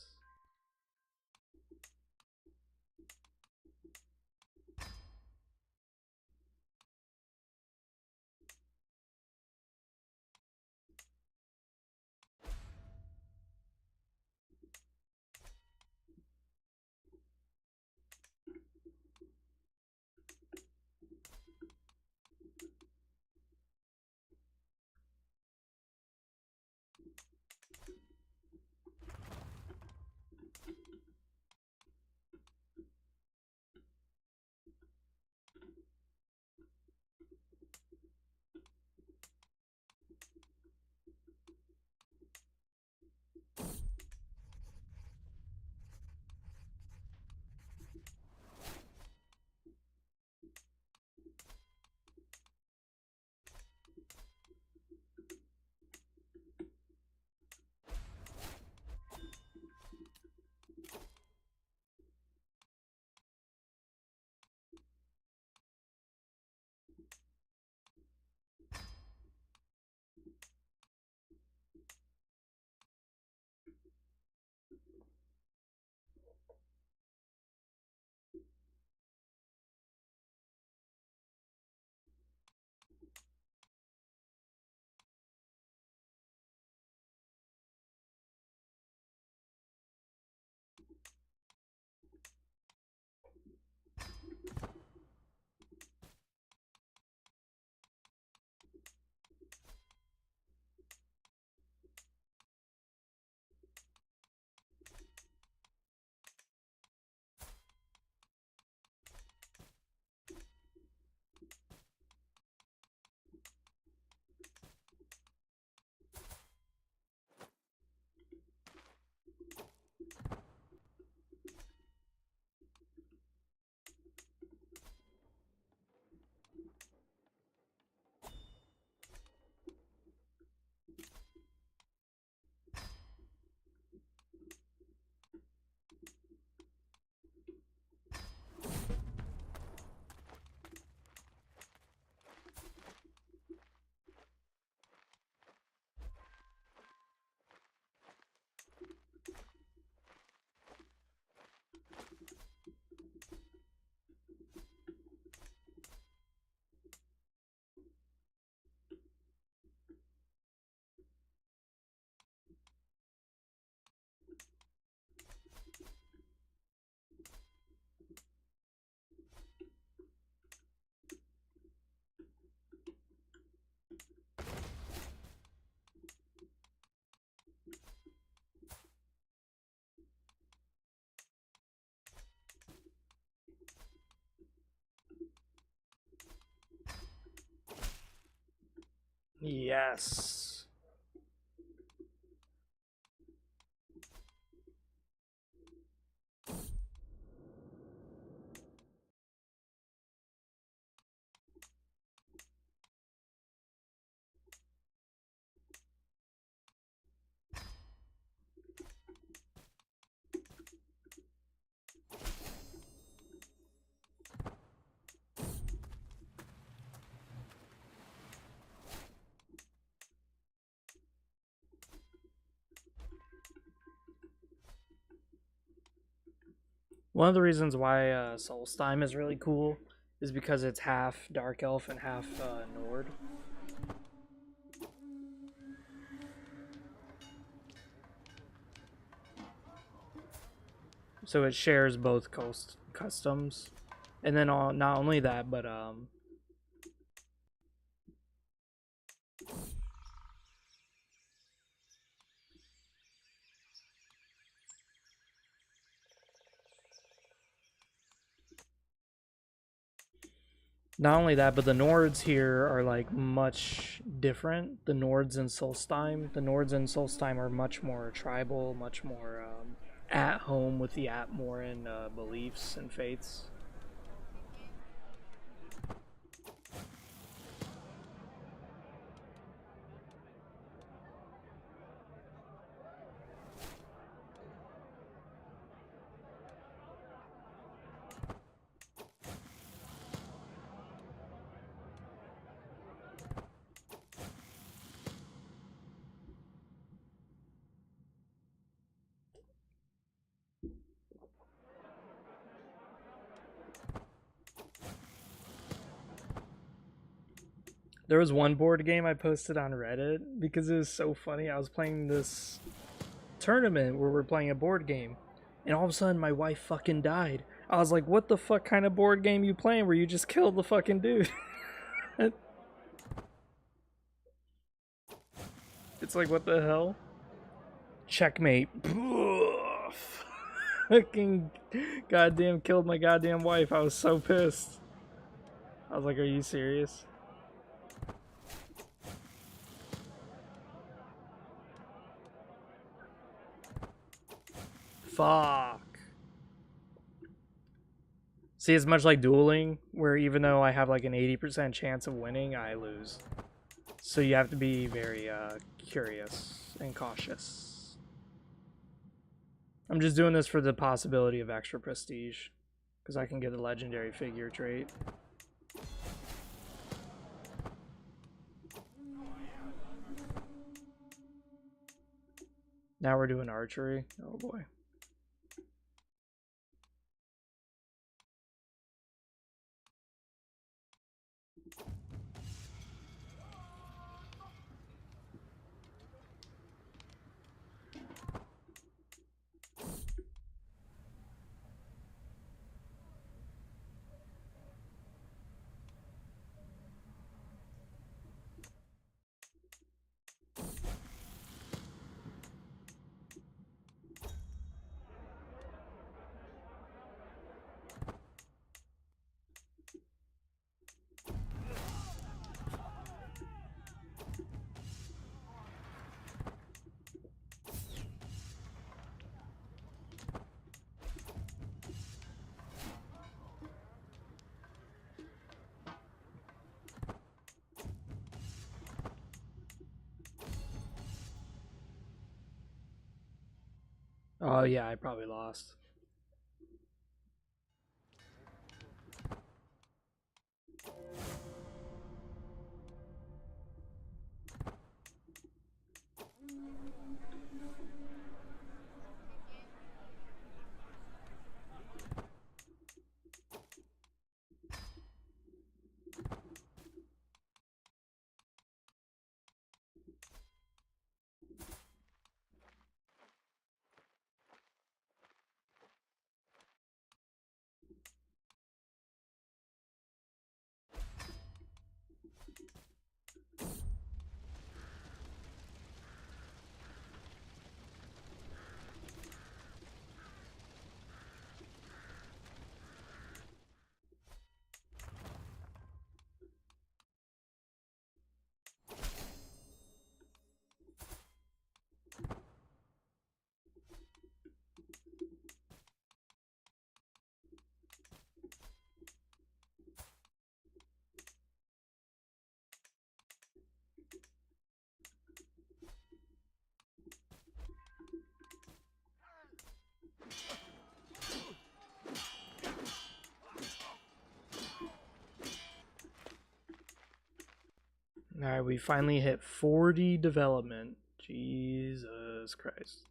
A: Yes. One of the reasons why Solstheim is really cool is because it's half Dark Elf and half Nord. So it shares both customs. And then not only that, but not only that, but the Nords here are like much different. The Nords in Solstheim. The Nords in Solstheim are much more tribal, much more at home with the Atmoran beliefs and faiths. There was one board game I posted on Reddit because it was so funny. I was playing this tournament where we're playing a board game, and all of a sudden my wife fucking died. I was like, what the fuck kind of board game you playing where you just killed the fucking dude? It's like, what the hell? Checkmate. Fucking goddamn killed my goddamn wife. I was so pissed. I was like, are you serious? Fuck. See, it's much like dueling, where even though I have like an 80% chance of winning, I lose. So you have to be very curious and cautious. I'm just doing this for the possibility of extra prestige, because I can get a legendary figure trait. Now we're doing archery. Oh boy. Oh yeah, I probably lost. Alright, we finally hit 40 development. Jesus Christ.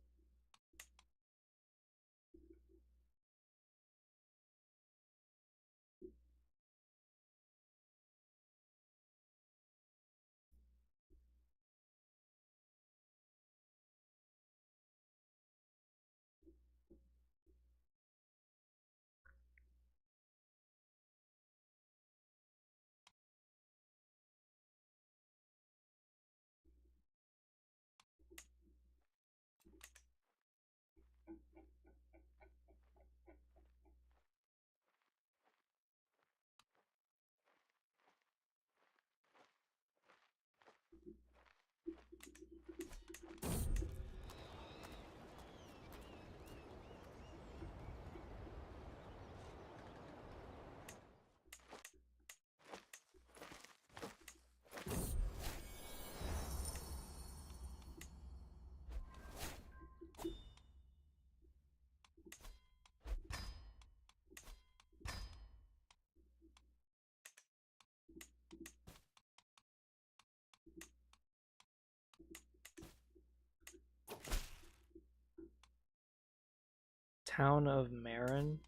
A: Town of Marin?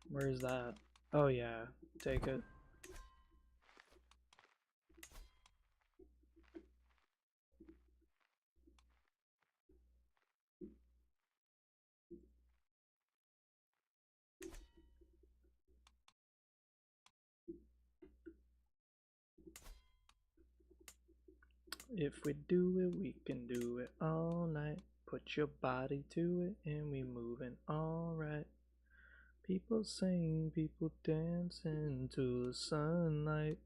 A: Where is that? Oh yeah, take it. If we do it, we can do it all night. Put your body to it and we moving alright. People sing, people dancing to the sunlight.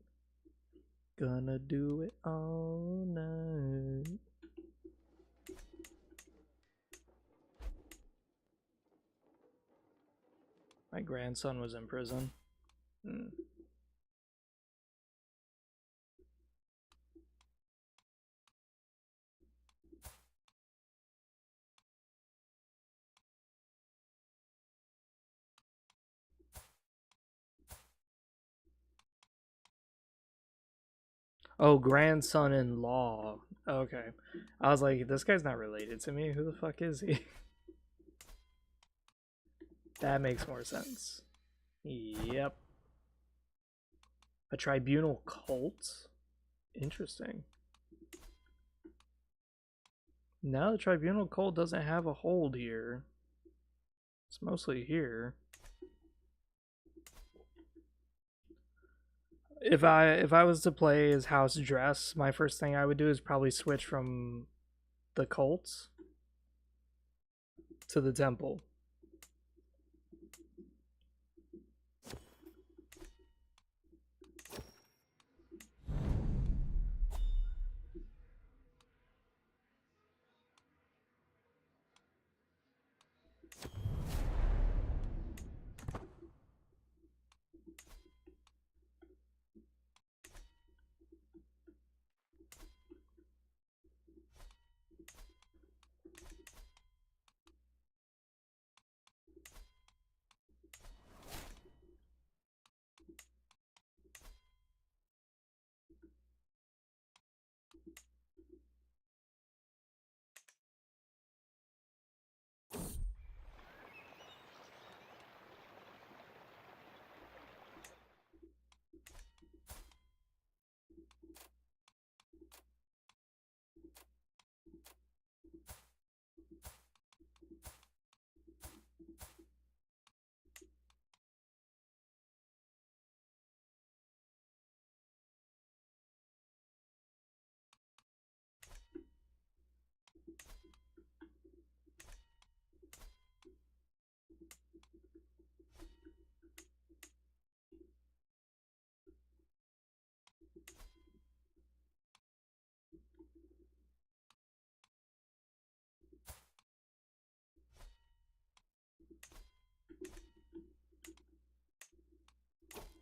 A: Gonna do it all night. My grandson was in prison. Oh, grandson-in-law. Okay. I was like, this guy's not related to me. Who the fuck is he? That makes more sense. Yep. A tribunal cult? Interesting. Now the tribunal cult doesn't have a hold here. It's mostly here. If I was to play as House Dress, my first thing I would do is probably switch from the cults to the temple.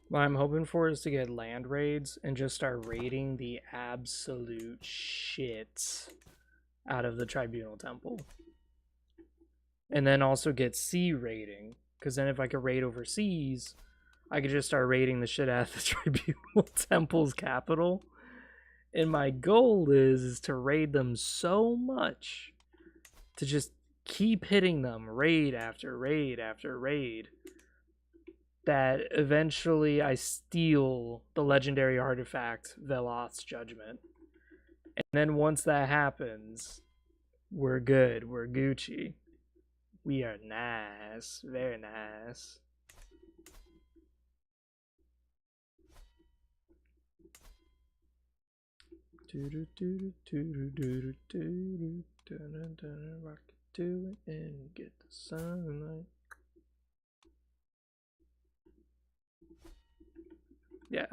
A: What I'm hoping for is to get land raids and just start raiding the absolute shit out of the Tribunal Temple. And then also get sea raiding, because then if I could raid overseas, I could just start raiding the shit out of the Tribunal Temple's capital. And my goal is to raid them so much to just keep hitting them raid after raid after raid, that eventually I steal the legendary artifact Veloth's Judgment. And then once that happens, we're good. We're Gucci. We are nice. Very nice. Rock it to it and get the sunlight. Yeah.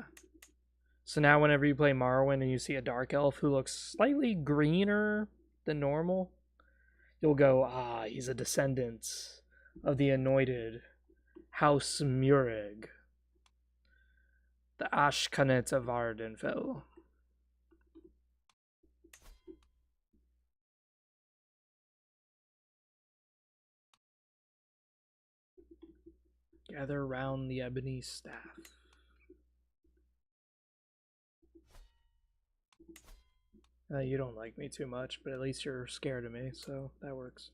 A: So now whenever you play Morrowind and you see a Dark Elf who looks slightly greener than normal, you'll go, ah, he's a descendant of the anointed House Murig, the Ashkanet of Vvardenfell. Gather round the ebony staff. You don't like me too much, but at least you're scared of me, so that works.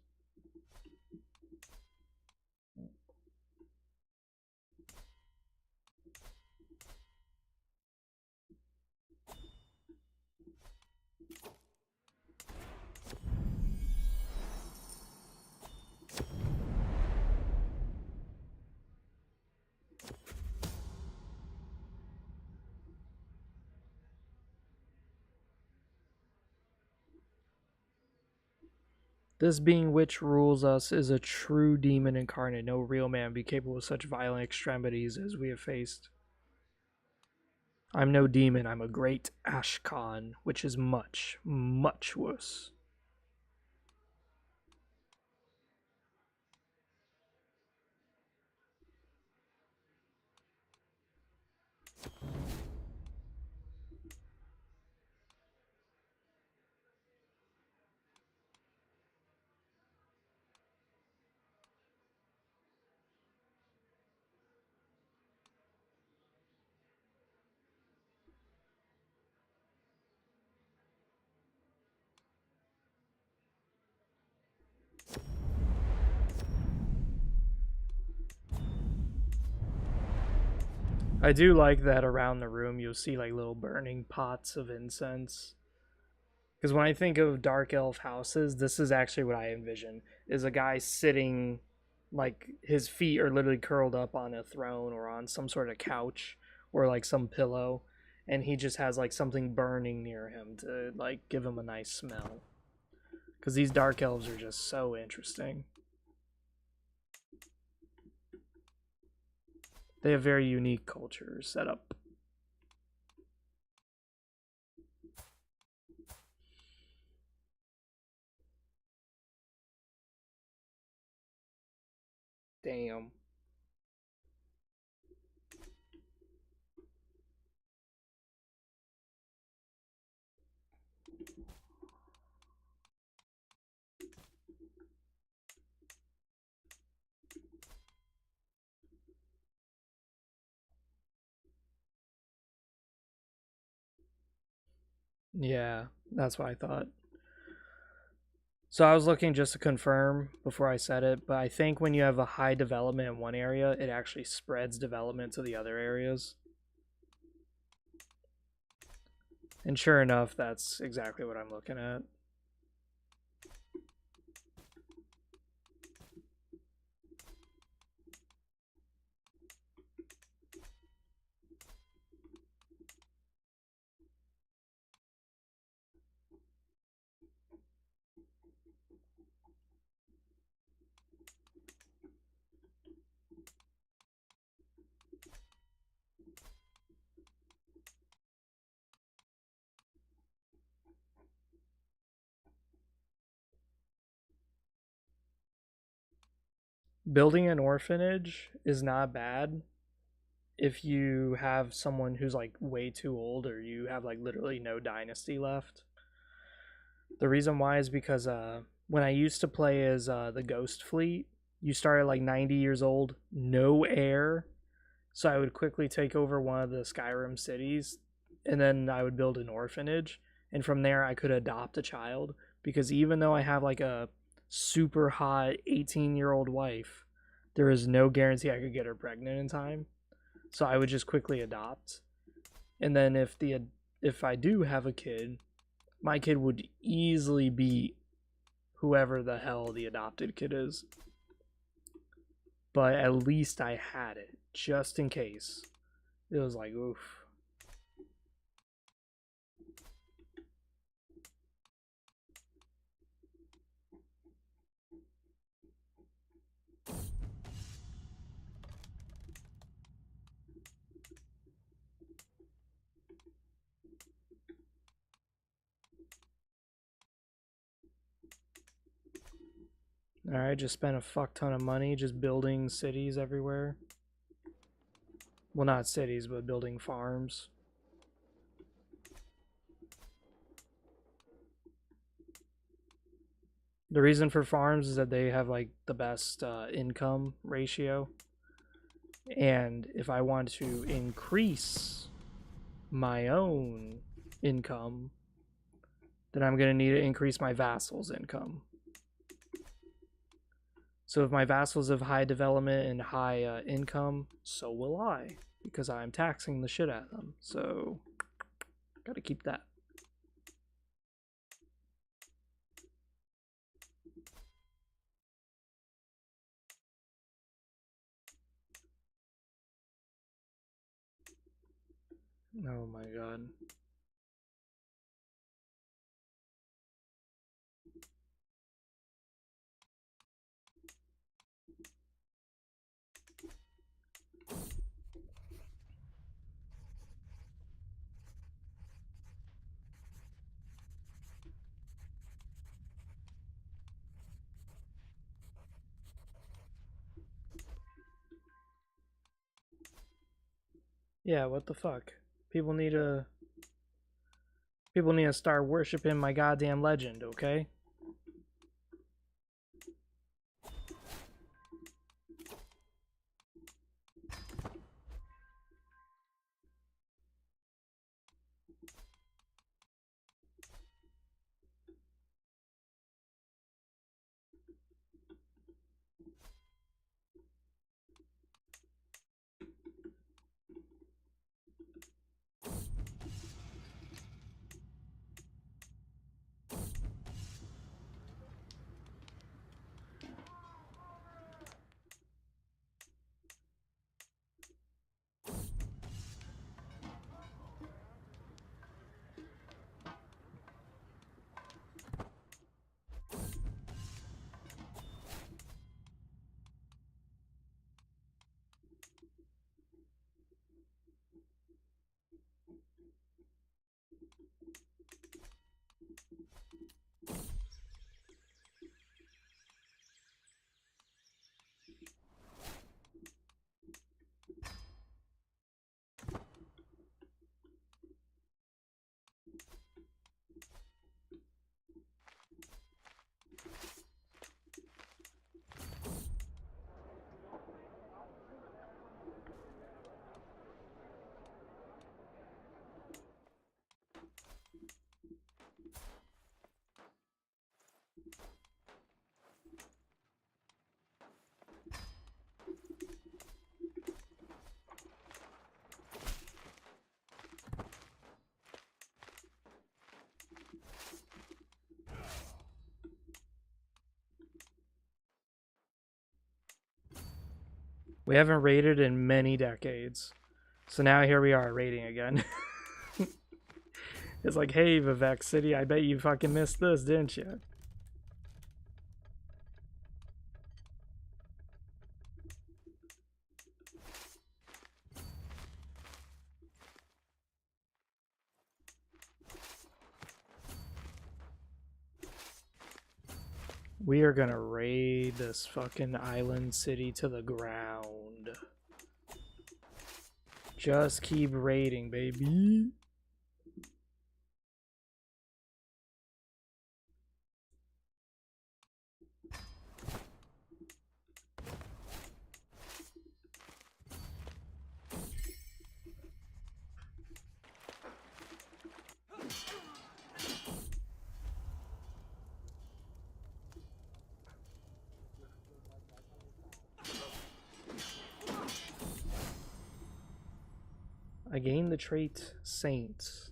A: This being which rules us is a true demon incarnate. No real man be capable of such violent extremities as we have faced. I'm no demon, I'm a great Ashkan, which is much, much worse. I do like that around the room you'll see like little burning pots of incense. Because when I think of dark elf houses, this is actually what I envision: is a guy sitting, like his feet are literally curled up on a throne or on some sort of couch or like some pillow, and he just has like something burning near him to like give him a nice smell. Because these dark elves are just so interesting. They have very unique cultures set up. Damn. Yeah, that's what I thought. So I was looking just to confirm before I said it, but I think when you have a high development in one area, it actually spreads development to the other areas. And sure enough, that's exactly what I'm looking at. Building an orphanage is not bad if you have someone who's like way too old or you have like literally no dynasty left. The reason why is because when I used to play as the Ghost Fleet, you start at like 90 years old, no heir. So I would quickly take over one of the Skyrim cities, and then I would build an orphanage, and from there I could adopt a child. Because even though I have like a super hot 18-year-old wife, there is no guarantee I could get her pregnant in time. So I would just quickly adopt, and then if I do have a kid, my kid would easily beat whoever the hell the adopted kid is. But at least I had it just in case. It was like, oof. Alright, just spent a fuck ton of money just building cities everywhere. Well, not cities, but building farms. The reason for farms is that they have like the best income ratio. And if I want to increase my own income, then I'm going to need to increase my vassals' income. So if my vassals have high development and high income, so will I, because I'm taxing the shit out of them. So, gotta keep that. Oh my god. Yeah, what the fuck? People need to people need to start worshiping my goddamn legend, okay? We haven't raided in many decades. So now here we are raiding again. It's like, hey, Vivek City, I bet you fucking missed this, didn't you? We are gonna raid this fucking island city to the ground. Just keep raiding, baby. I gained the trait Saint.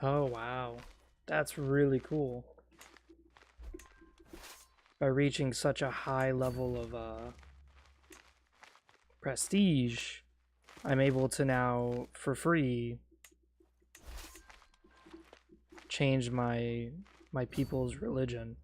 A: Oh wow, that's really cool. By reaching such a high level of prestige, I'm able to now, for free, change my people's religion.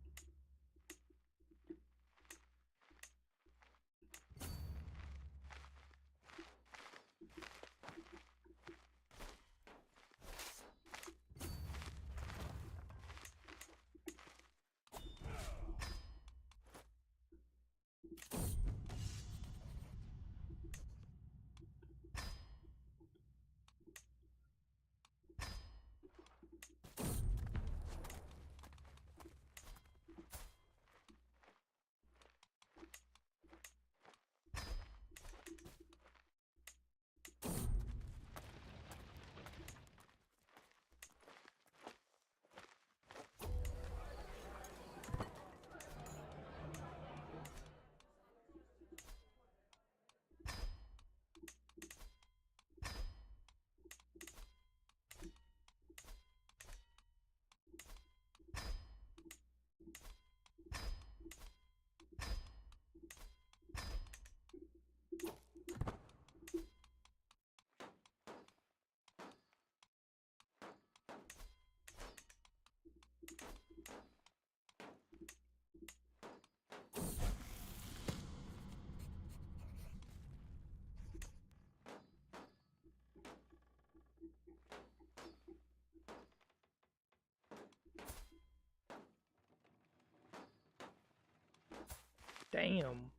A: Damn.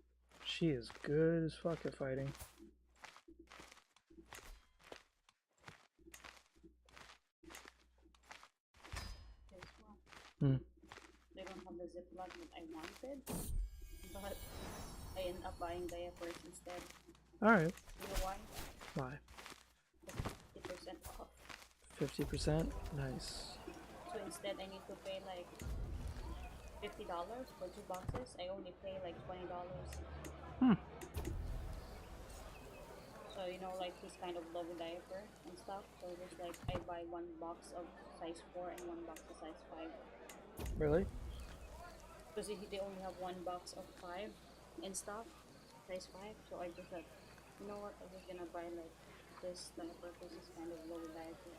A: She is good as fuck at fighting.
B: This one.
A: Hmm.
B: They don't have the ziplock that I wanted, but I ended up buying diapers instead.
A: Alright.
B: You know why?
A: Why?
B: 50% off.
A: 50%? Nice.
B: So instead, I need to pay like $50 for 2 boxes. I only pay like $20.
A: Hmm.
B: So you know, like this kind of logo diaper and stuff. So just like I buy 1 box of size 4 and 1 box of size 5.
A: Really?
B: Because they only have 1 box of 5 in stock, size 5. So I just like, you know what? I'm just gonna buy like this diaper because it's kind of low diaper.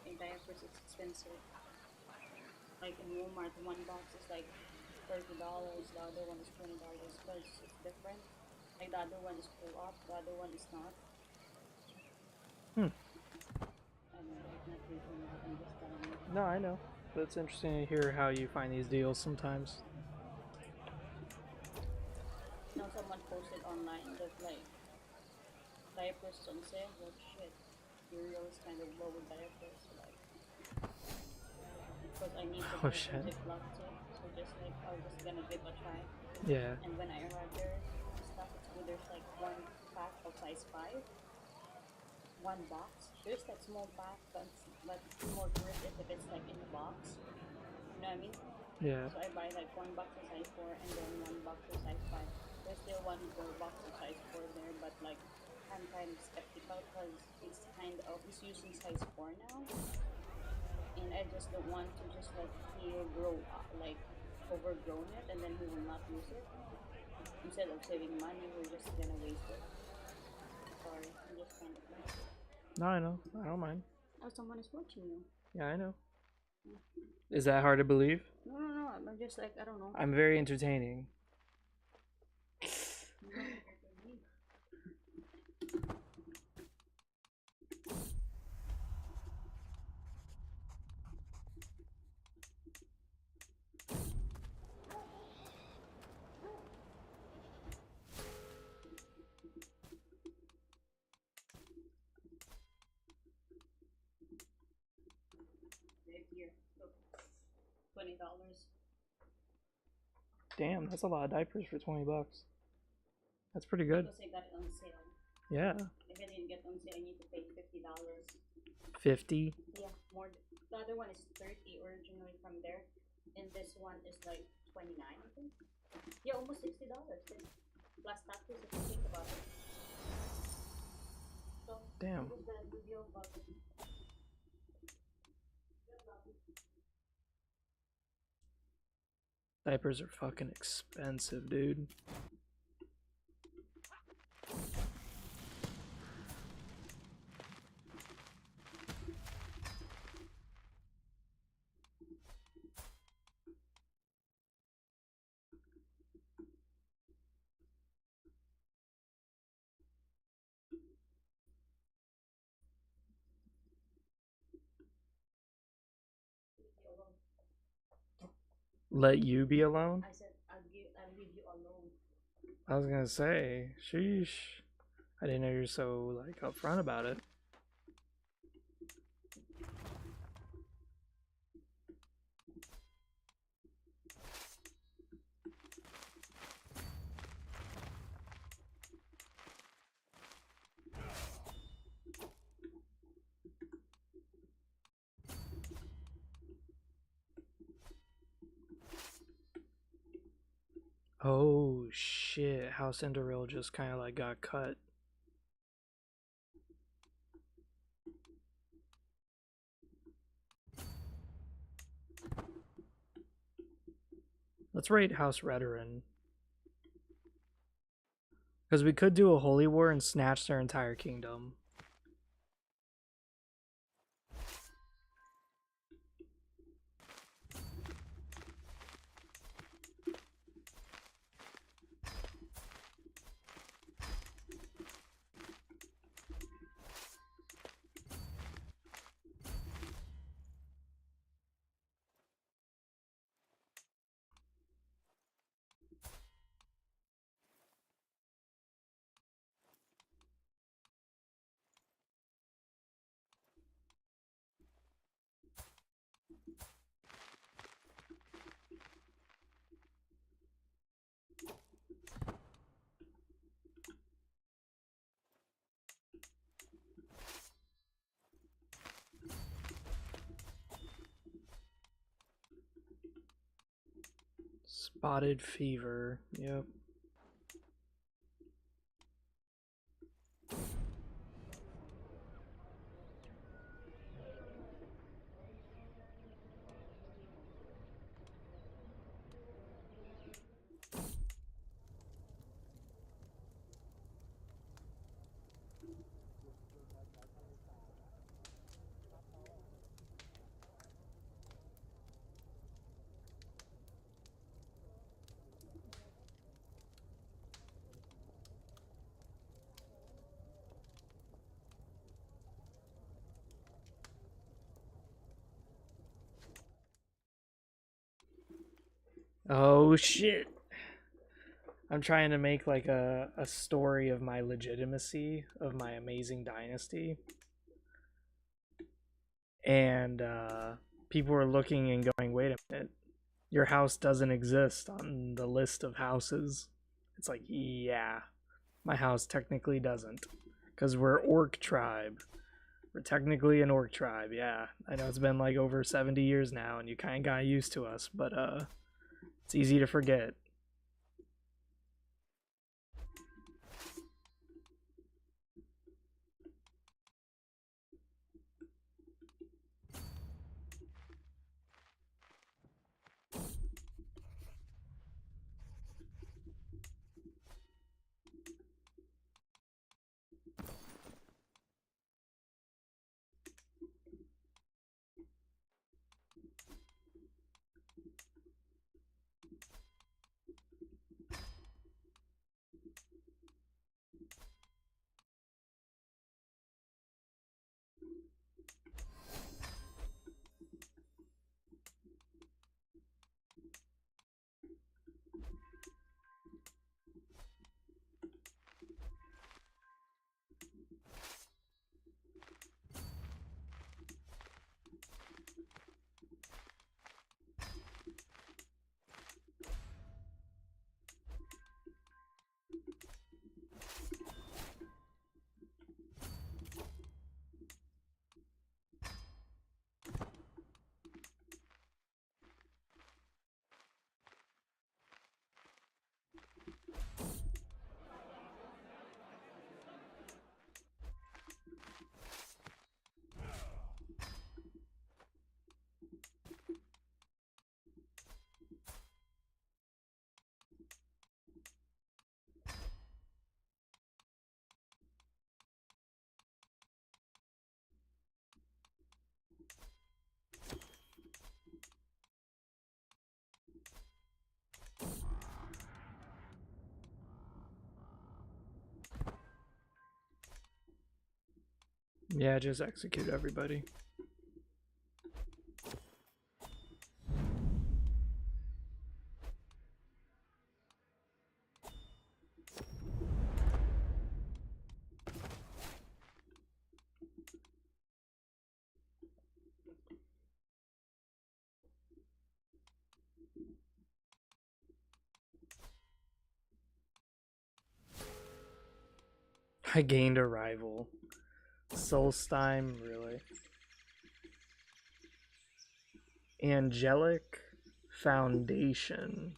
B: In diapers, it's expensive. Like in Walmart, 1 box is like $30. The other one is $20 because it's different. Like the other one is full up, the other one is not.
A: Hmm.
B: I don't know, it's not really not. I'm just telling you.
A: No, I know. But it's interesting to hear how you find these deals sometimes.
B: Now someone posted online that like diapers on sale. Well, shit, cereal is kind of low with diapers. Like, because I need to
A: Oh
B: buy some
A: shit.
B: Ziploc too. So just like I was just gonna give a try.
A: Yeah.
B: And when I arrived there, stuff it's good. There's like 1 pack of size 5, 1 box. There's like small pack, but it's more worth it if it's like in the box. You know what I mean?
A: Yeah.
B: So I buy like 1 box of size 4 and then 1 box of size 5. There's still 1 more box of size 4 there, but like I'm kind of skeptical because it's using size 4 now, and I just don't want to just like he'll grow up, like overgrown it, and then he will not use it. Instead of saving money, we're just gonna waste it. Sorry, I'm just kind of like,
A: No, I know. I don't mind.
B: oh, someone is watching you.
A: Yeah, I know. Is that hard to believe?
B: No. I'm just like, I don't know.
A: I'm very entertaining.
B: Right here, look, $20.
A: Damn, that's a lot of diapers for 20 bucks. That's pretty good.
B: Because I got it on sale.
A: Yeah.
B: If I didn't get on sale, I need to pay $50.
A: 50?
B: Yeah, more. The other one is 30 originally from there, and this one is like 29, I think. Yeah, almost $60 plus taxes if you think about it. So
A: Damn.
B: this is the review about it.
A: Diapers are fucking expensive, dude. Let you be alone?
B: I said I'll leave you alone.
A: I was gonna say, sheesh. I didn't know you're so, like, upfront about it. Oh shit, how Cinderella just kind of like got cut. Let's rate House Redoran. Because we could do a holy war and snatch their entire kingdom. Spotted fever. Yep. Oh shit. I'm trying to make like a story of my legitimacy of my amazing dynasty. And people are looking and going, wait a minute, your house doesn't exist on the list of houses. It's like, yeah, my house technically doesn't. Because we're orc tribe. We're technically an orc tribe, yeah. I know it's been like over 70 years now and you kind of got used to us, but it's easy to forget. Yeah, just execute everybody. I gained a rival. Solstheim, really. Angelic Foundation.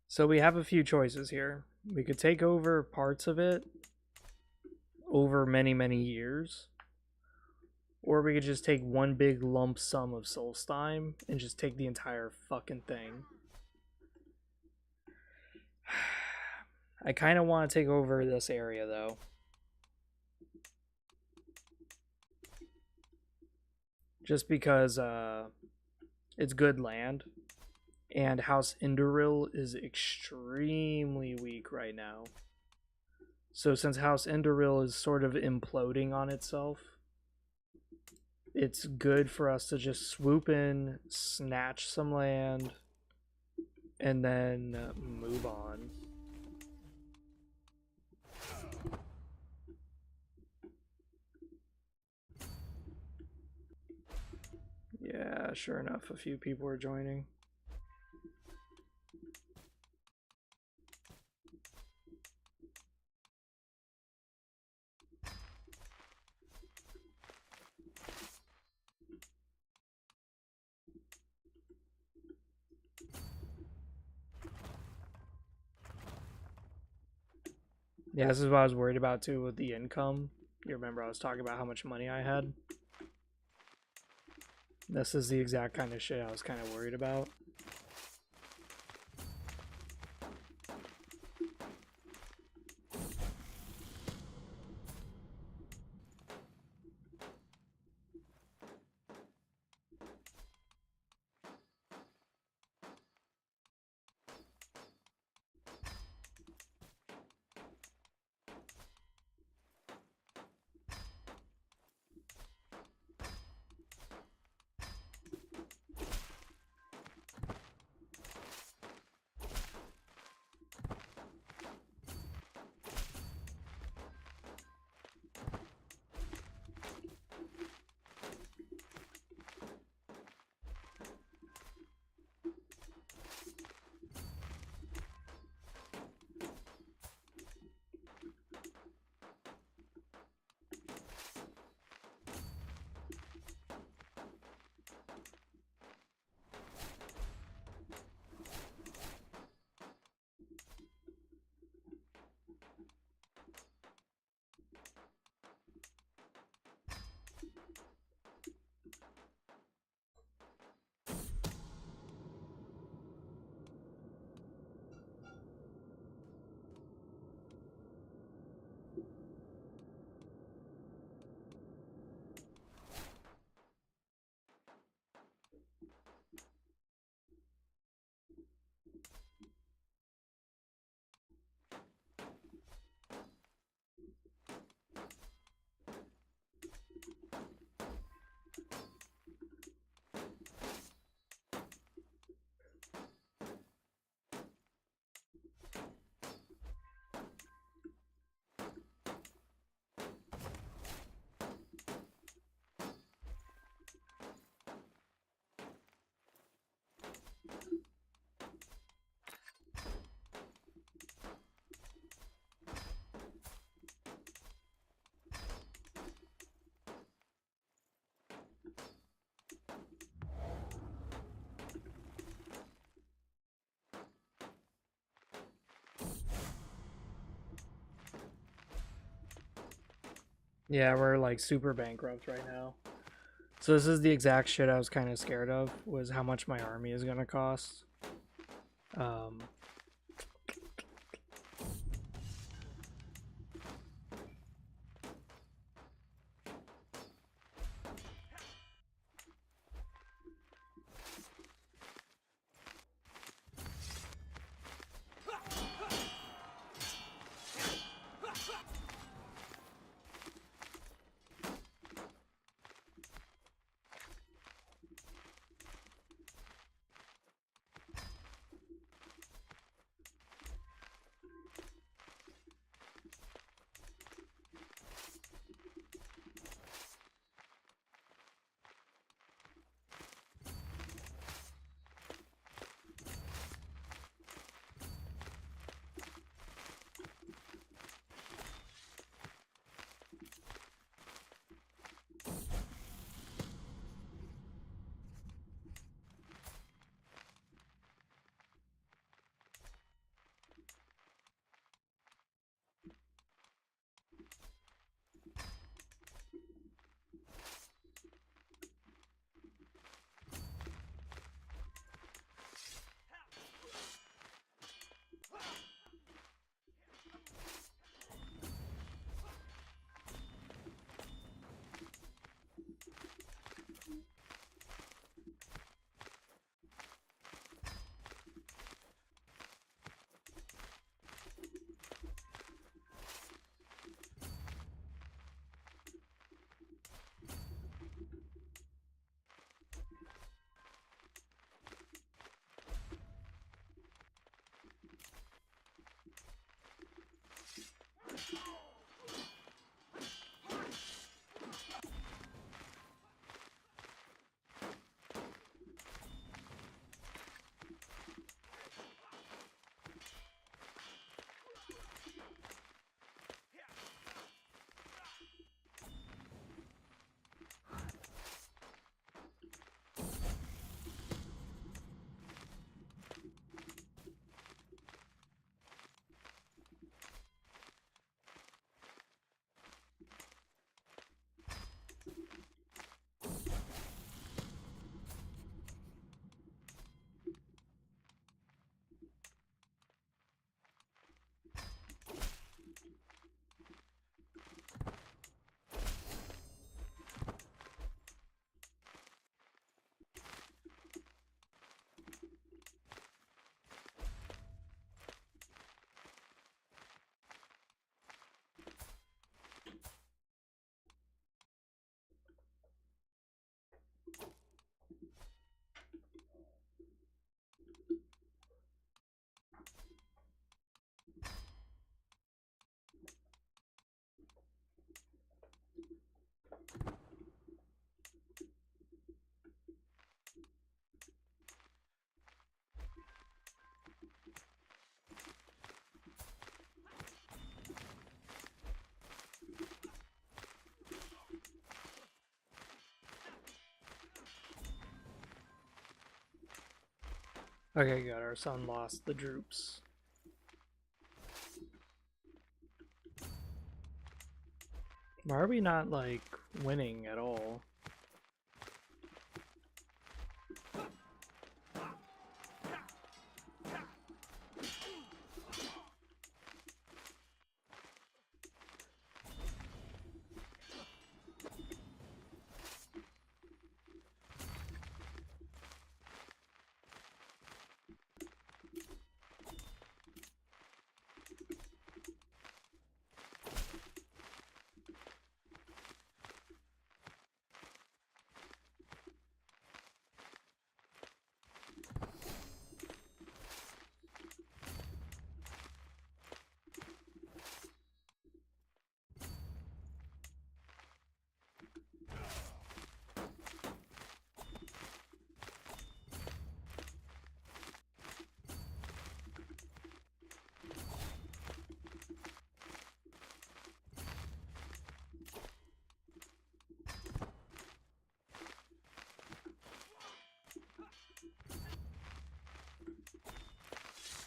A: So we have a few choices here. We could take over parts of it over many, many years. Or we could just take one big lump sum of Solstheim and just take the entire fucking thing. I kind of want to take over this area, though. Just because it's good land. And House Indoril is extremely weak right now. So since House Indoril is sort of imploding on itself, it's good for us to just swoop in, snatch some land, and then move on. Yeah. Yeah, sure enough, a few people were joining. Yeah, this is what I was worried about too with the income. You remember I was talking about how much money I had? This is the exact kind of shit I was kind of worried about. Yeah, we're like super bankrupt right now. So this is the exact shit I was kind of scared of, was how much my army is gonna cost. Um, Okay, good. Our son lost the droops. Why are we not, like, winning at all?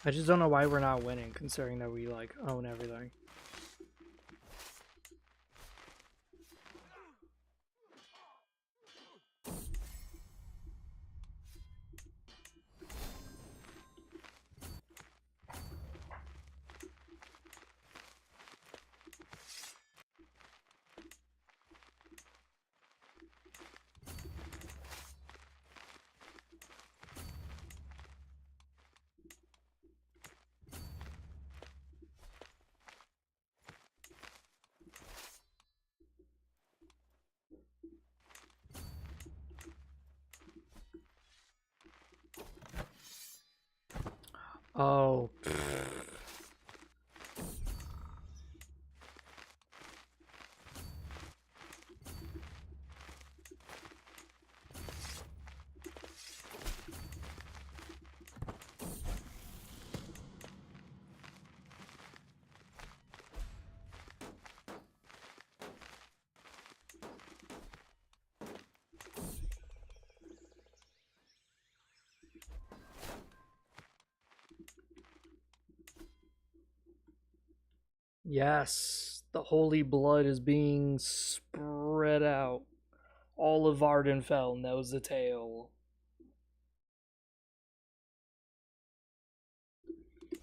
A: I just don't know why we're not winning, considering that we, like, own everything. Oh. Yes, the holy blood is being spread out. All of Vvardenfell knows the tale.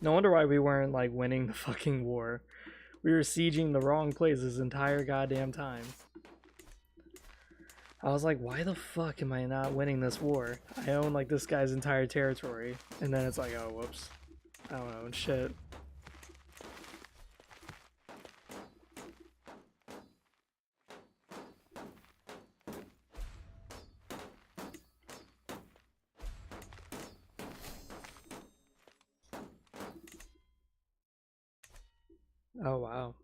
A: No wonder why we weren't, like, winning the fucking war. We were sieging the wrong place this entire goddamn time. I was like, why the fuck am I not winning this war? I own, like, this guy's entire territory. And then it's like, oh, whoops. I don't own shit. Oh, wow.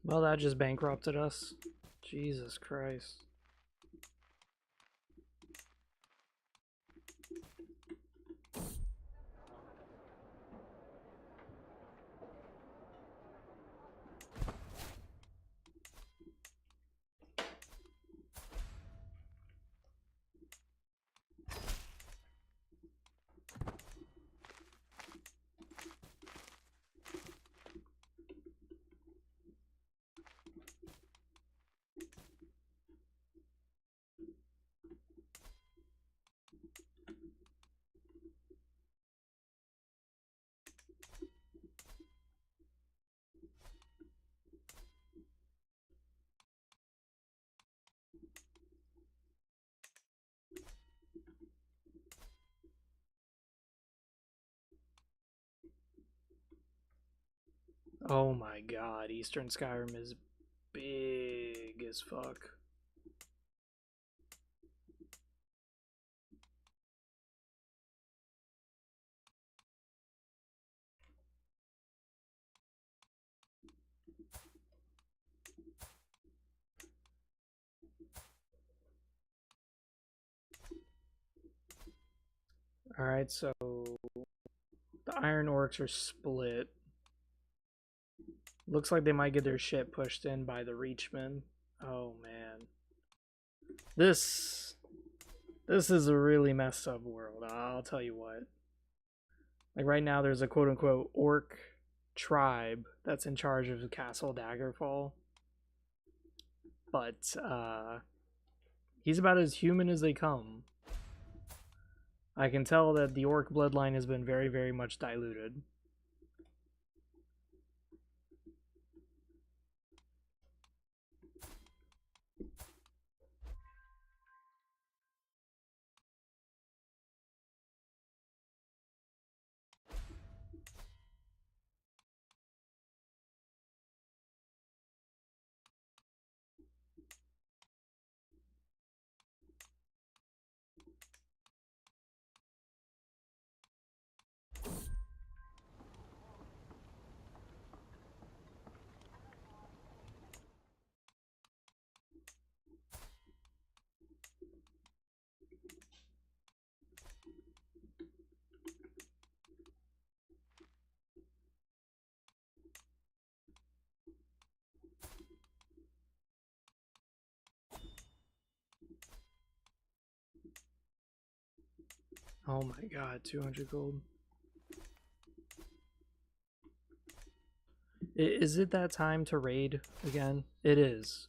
A: Well, that just bankrupted us. Jesus Christ. Oh my god, Eastern Skyrim is big as fuck. Alright, so the Iron Orcs are split. Looks like they might get their shit pushed in by the Reachmen. Oh man. This is a really messed up world, I'll tell you what. Like right now there's a quote unquote orc tribe that's in charge of Castle Daggerfall. But he's about as human as they come. I can tell that the orc bloodline has been very, very much diluted. Oh my god, 200 gold. Is it that time to raid again? It is.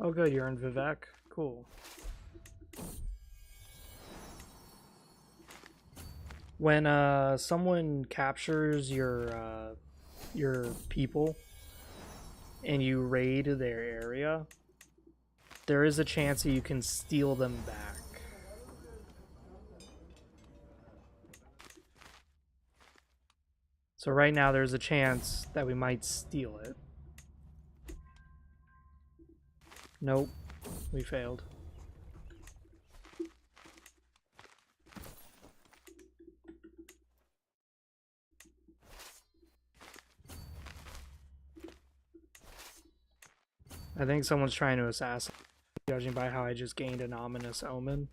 A: Oh good, you're in Vivek. Cool. When someone captures your people and you raid their area, there is a chance that you can steal them back. So right now there's a chance that we might steal it. Nope, we failed. I think someone's trying to assassinate me, judging by how I just gained an ominous omen.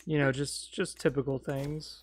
A: You know, just typical things.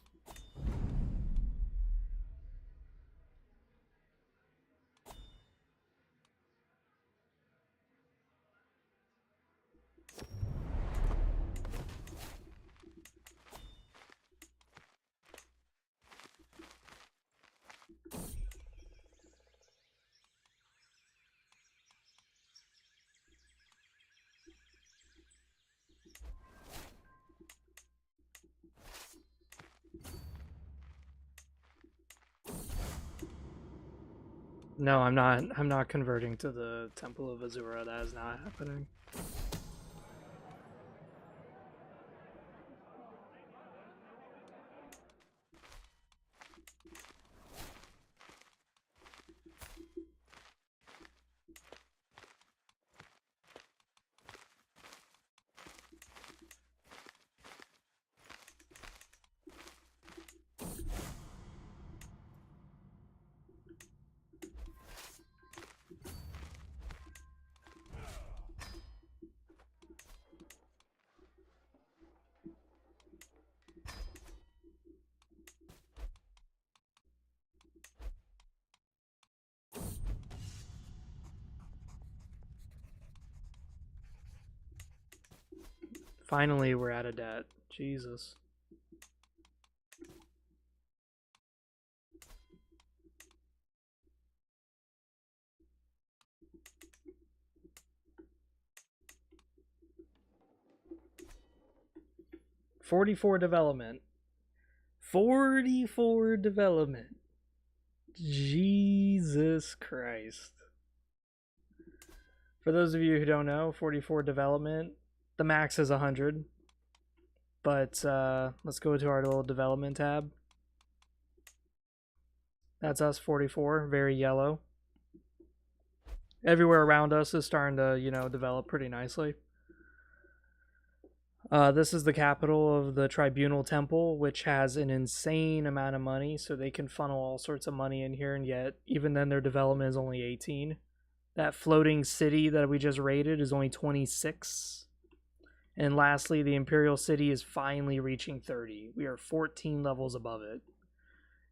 A: No, I'm not. I'm not converting to the Temple of Azura. That is not happening. Finally, we're out of debt. Jesus. $44 development. 44 development. Jesus Christ. For those of you who don't know, 44 development, the max is 100. But let's go to our little development tab. That's us, 44, very yellow. Everywhere around us is starting to, you know, develop pretty nicely. This is the capital of the Tribunal Temple, which has an insane amount of money, so they can funnel all sorts of money in here, and yet, even then, their development is only 18. That floating city that we just raided is only 26. And lastly, the Imperial City is finally reaching 30. We are 14 levels above it.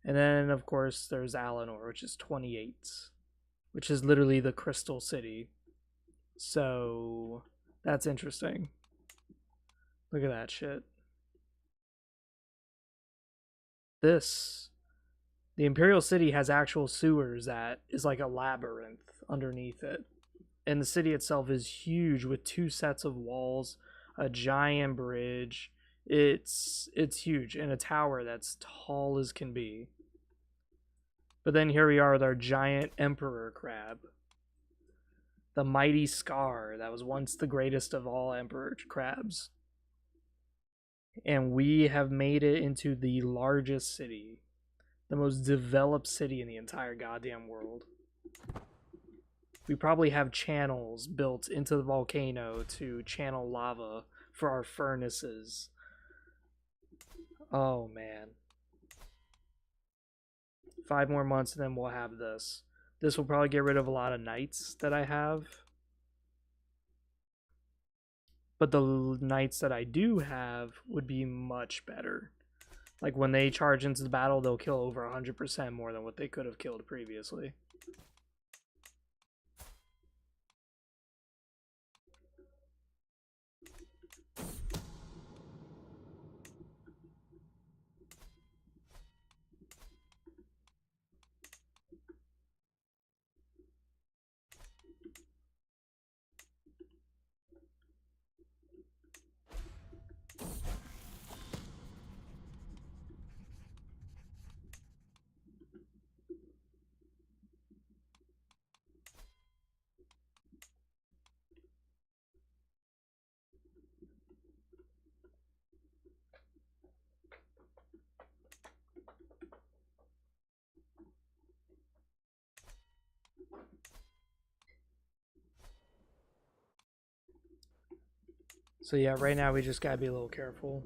A: And then, of course, there's Alinor, which is 28, which is literally the Crystal City. So, that's interesting. Look at that shit. The Imperial City has actual sewers that is like a labyrinth underneath it. And the city itself is huge with 2 sets of walls, a giant bridge. It's huge, and a tower that's tall as can be. But then here we are with our giant emperor crab. The mighty Skar that was once the greatest of all emperor crabs. And we have made it into the largest city, the most developed city in the entire goddamn world. We probably have channels built into the volcano to channel lava for our furnaces. Oh man. 5 more months and then we'll have this. This will probably get rid of a lot of knights that I have. But the knights that I do have would be much better. Like when they charge into the battle, they'll kill over 100% more than what they could have killed previously. So yeah, right now we just gotta be a little careful.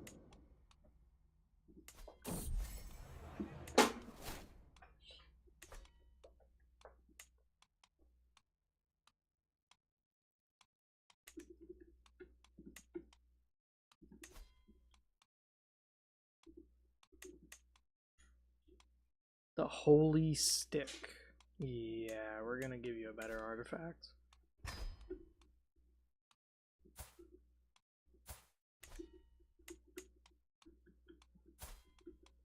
A: The Holy Stick. Yeah, we're gonna give you a better artifact.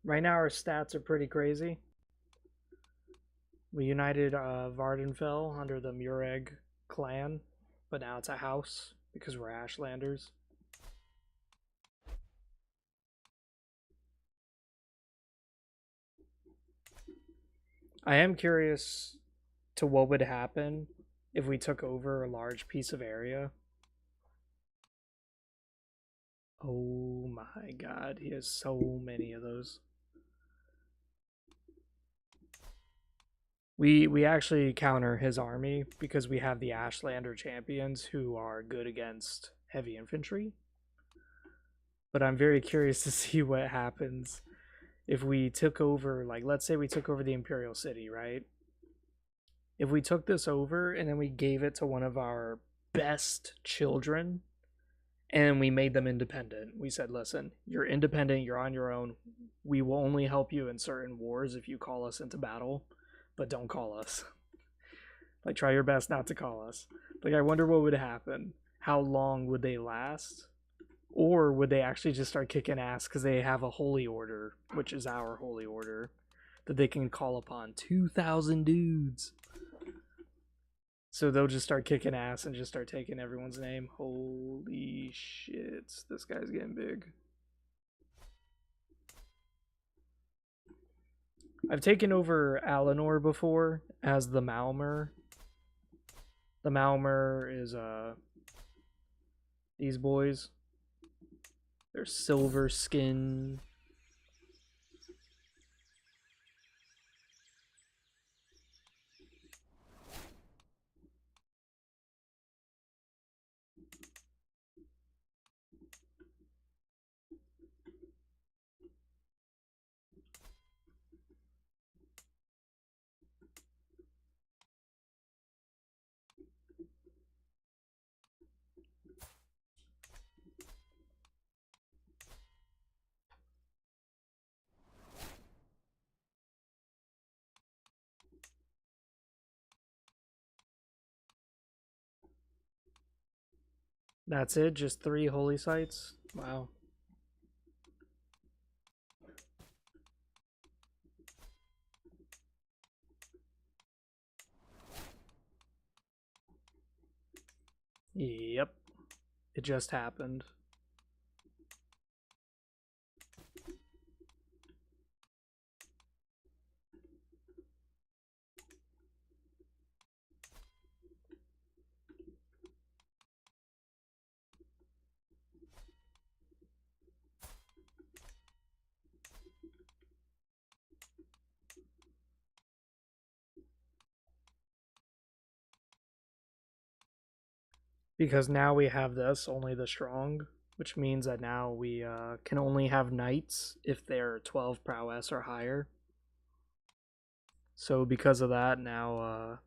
A: Right now our stats are pretty crazy. We united Vvardenfell under the Mureg clan, but now it's a house because we're Ashlanders. I am curious to what would happen if we took over a large piece of area. Oh my god, he has so many of those. We actually counter his army because we have the Ashlander champions who are good against heavy infantry. But I'm very curious to see what happens if we took over, like, let's say we took over the Imperial City, right? If we took this over and then we gave it to one of our best children and we made them independent, we said, listen, you're independent, you're on your own. We will only help you in certain wars if you call us into battle, but don't call us. Like, try your best not to call us. Like, I wonder what would happen. How long would they last? Or would they actually just start kicking ass because they have a holy order, which is our holy order, that they can call upon 2,000 dudes. So they'll just start kicking ass and just start taking everyone's name. Holy shit, this guy's getting big. I've taken over Alinor before as the Malmer. The Malmer is these boys. They're silver skin. That's it? Just 3 holy sites? Wow. Yep. It just happened. Because now we have this, only the strong, which means that now we can only have knights if they're 12 prowess or higher. So because of that, now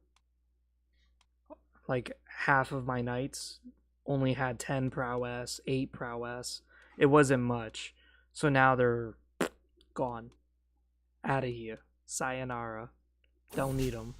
A: like half of my knights only had 10 prowess, 8 prowess. It wasn't much. So now they're gone. Out of here. Sayonara. Don't need them.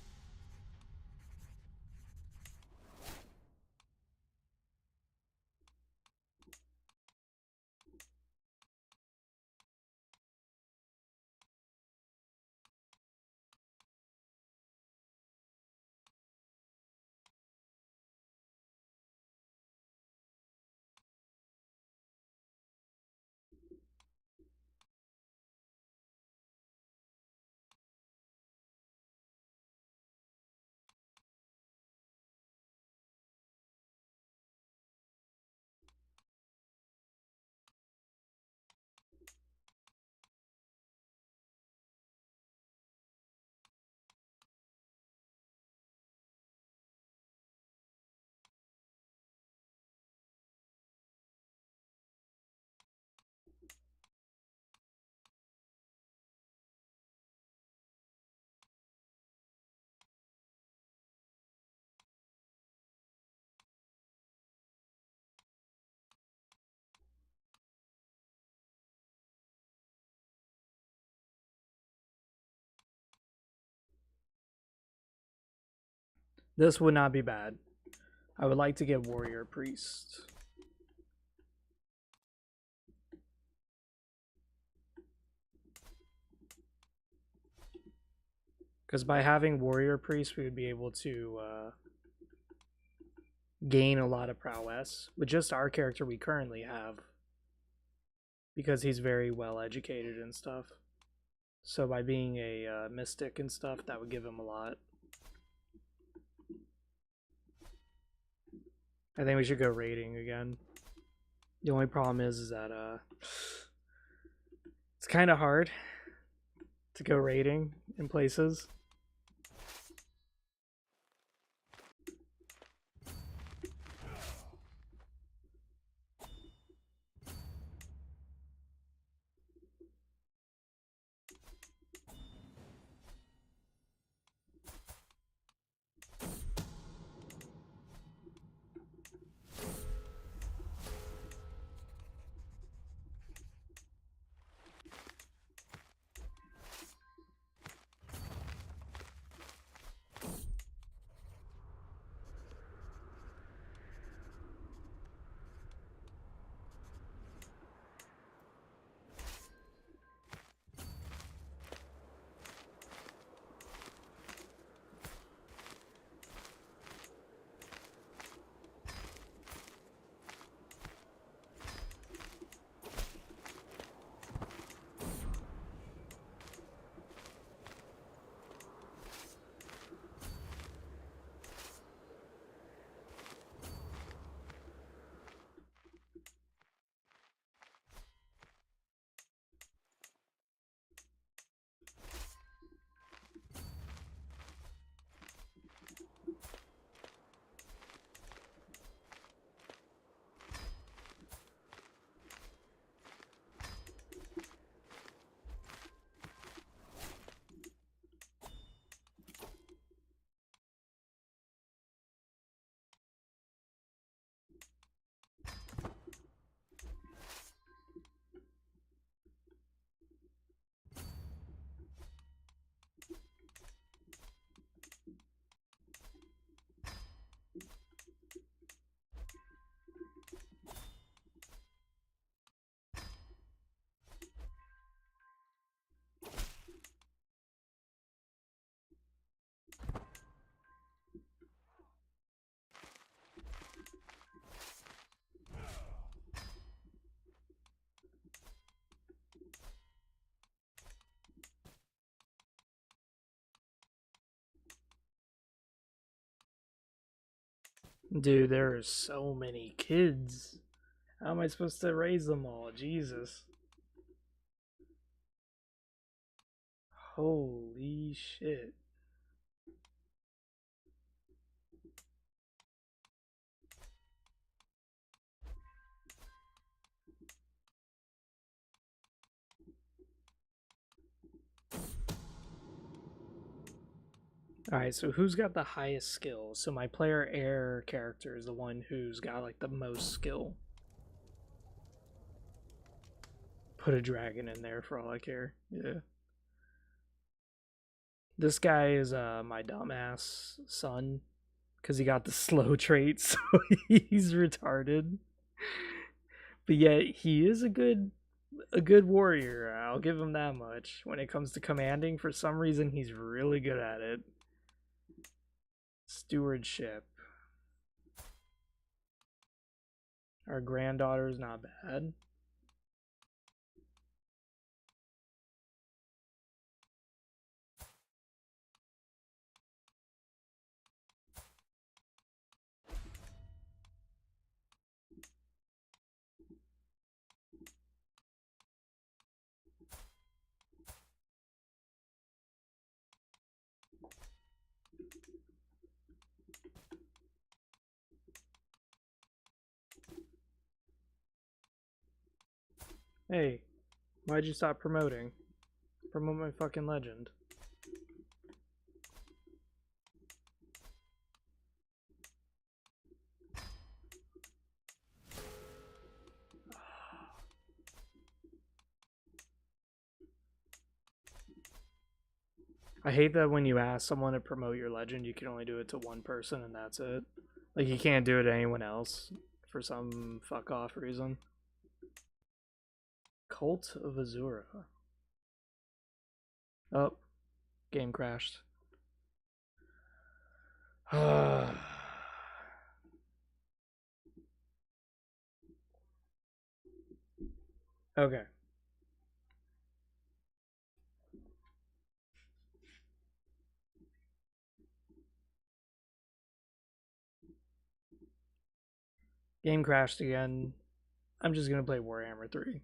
A: This would not be bad. I would like to get warrior priest. Because by having warrior priest, we would be able to gain a lot of prowess with just our character we currently have. Because he's very well educated and stuff. So by being a mystic and stuff, that would give him a lot. I think we should go raiding again. The only problem is that it's kind of hard to go raiding in places. Dude, there are so many kids. How am I supposed to raise them all? Jesus. Holy shit. Alright, so who's got the highest skill? So my player air character is the one who's got like the most skill. Put a dragon in there for all I care. Yeah. This guy is my dumbass son because he got the slow trait, so he's retarded. But yet he is a good warrior. I'll give him that much. When it comes to commanding, for some reason he's really good at it. Stewardship. Our granddaughter's not bad. Hey, why'd you stop promoting? Promote my fucking legend. I hate that when you ask someone to promote your legend, you can only do it to one person and that's it. Like, you can't do it to anyone else for some fuck off reason. Cult of Azura. Oh, game crashed. Okay. Game crashed again. I'm just gonna play Warhammer 3.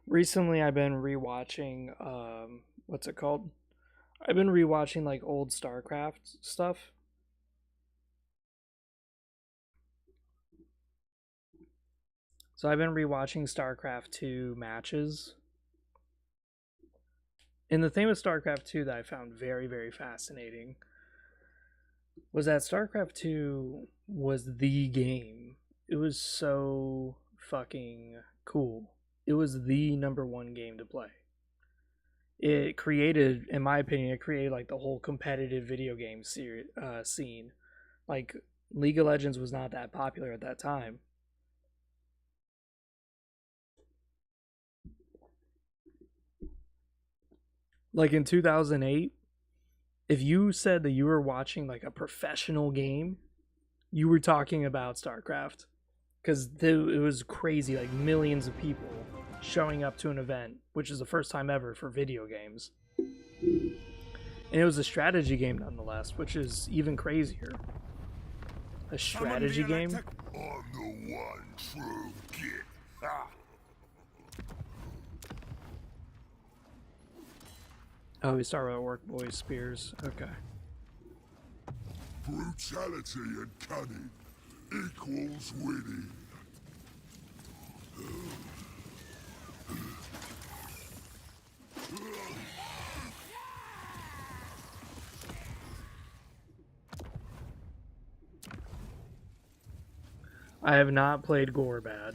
A: Recently, I've been rewatching. What's it called? I've been rewatching like old StarCraft stuff. So I've been rewatching StarCraft 2 matches. And the thing with StarCraft 2 that I found very, very fascinating was that StarCraft 2 was the game. It was so fucking cool. It was the number one game to play. It created, in my opinion, it created like the whole competitive video game scene. Like, League of Legends was not that popular at that time. Like in 2008, if you said that you were watching like a professional game, you were talking about StarCraft. Because it was crazy, like millions of people showing up to an event, which is the first time ever for video games. And it was a strategy game nonetheless, which is even crazier. A strategy game?
C: I'm the one true kid.
A: Oh, we start with Orc Boy Spears. Okay.
C: Brutality and cunning equals winning.
A: I have not played Gorbad.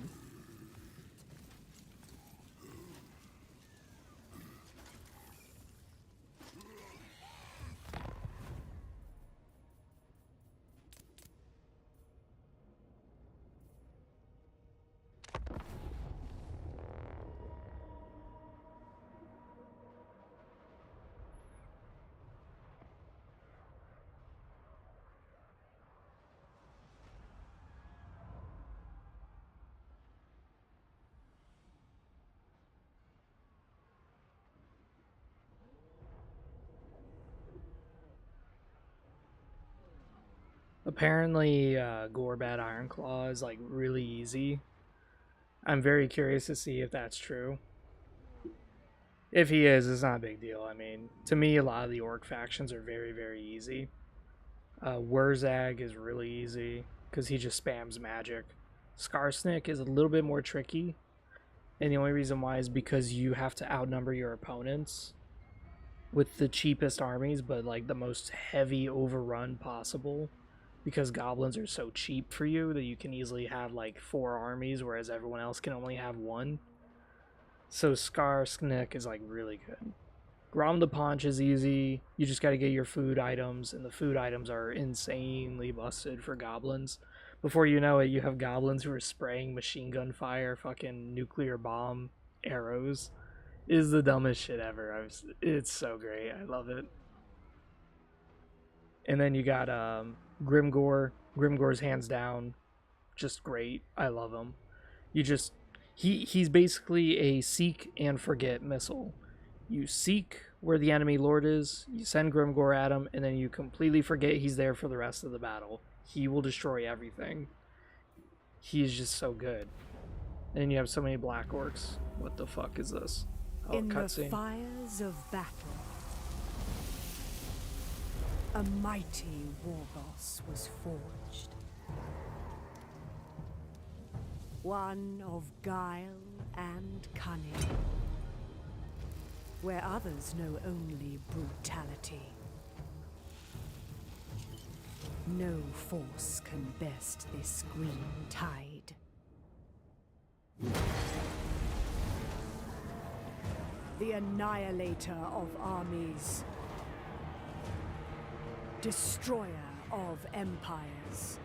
A: Apparently, Gorbad Ironclaw is like really easy. I'm very curious to see if that's true. If he is, it's not a big deal. I mean, to me, a lot of the Orc factions are very, very easy. Wurzag is really easy because he just spams magic. Skarsnik is a little bit more tricky, and the only reason why is because you have to outnumber your opponents with the cheapest armies, but like the most heavy overrun possible. Because goblins are so cheap for you that you can easily have like 4 armies, whereas everyone else can only have 1. So Skarsnik is like really good. Grom the Paunch is easy. You just got to get your food items, and the food items are insanely busted for goblins. Before you know it, you have goblins who are spraying machine gun fire, fucking nuclear bomb arrows. It is the dumbest shit ever. It's so great. I love it. And then you got Grimgor. Grimgor's hands down just great. I love him. You just he's basically a seek and forget missile. You seek where the enemy lord is, you send Grimgor at him, and then you completely forget he's there for the rest of the battle. He will destroy everything. He's just so good. And then you have so many black orcs. What the fuck is this? Oh,
D: In the
A: cutscene.
D: fires of battle, a mighty war boss was forged. One of guile and cunning. where others know only brutality. No force can best this green tide. The annihilator of armies. Destroyer of empires.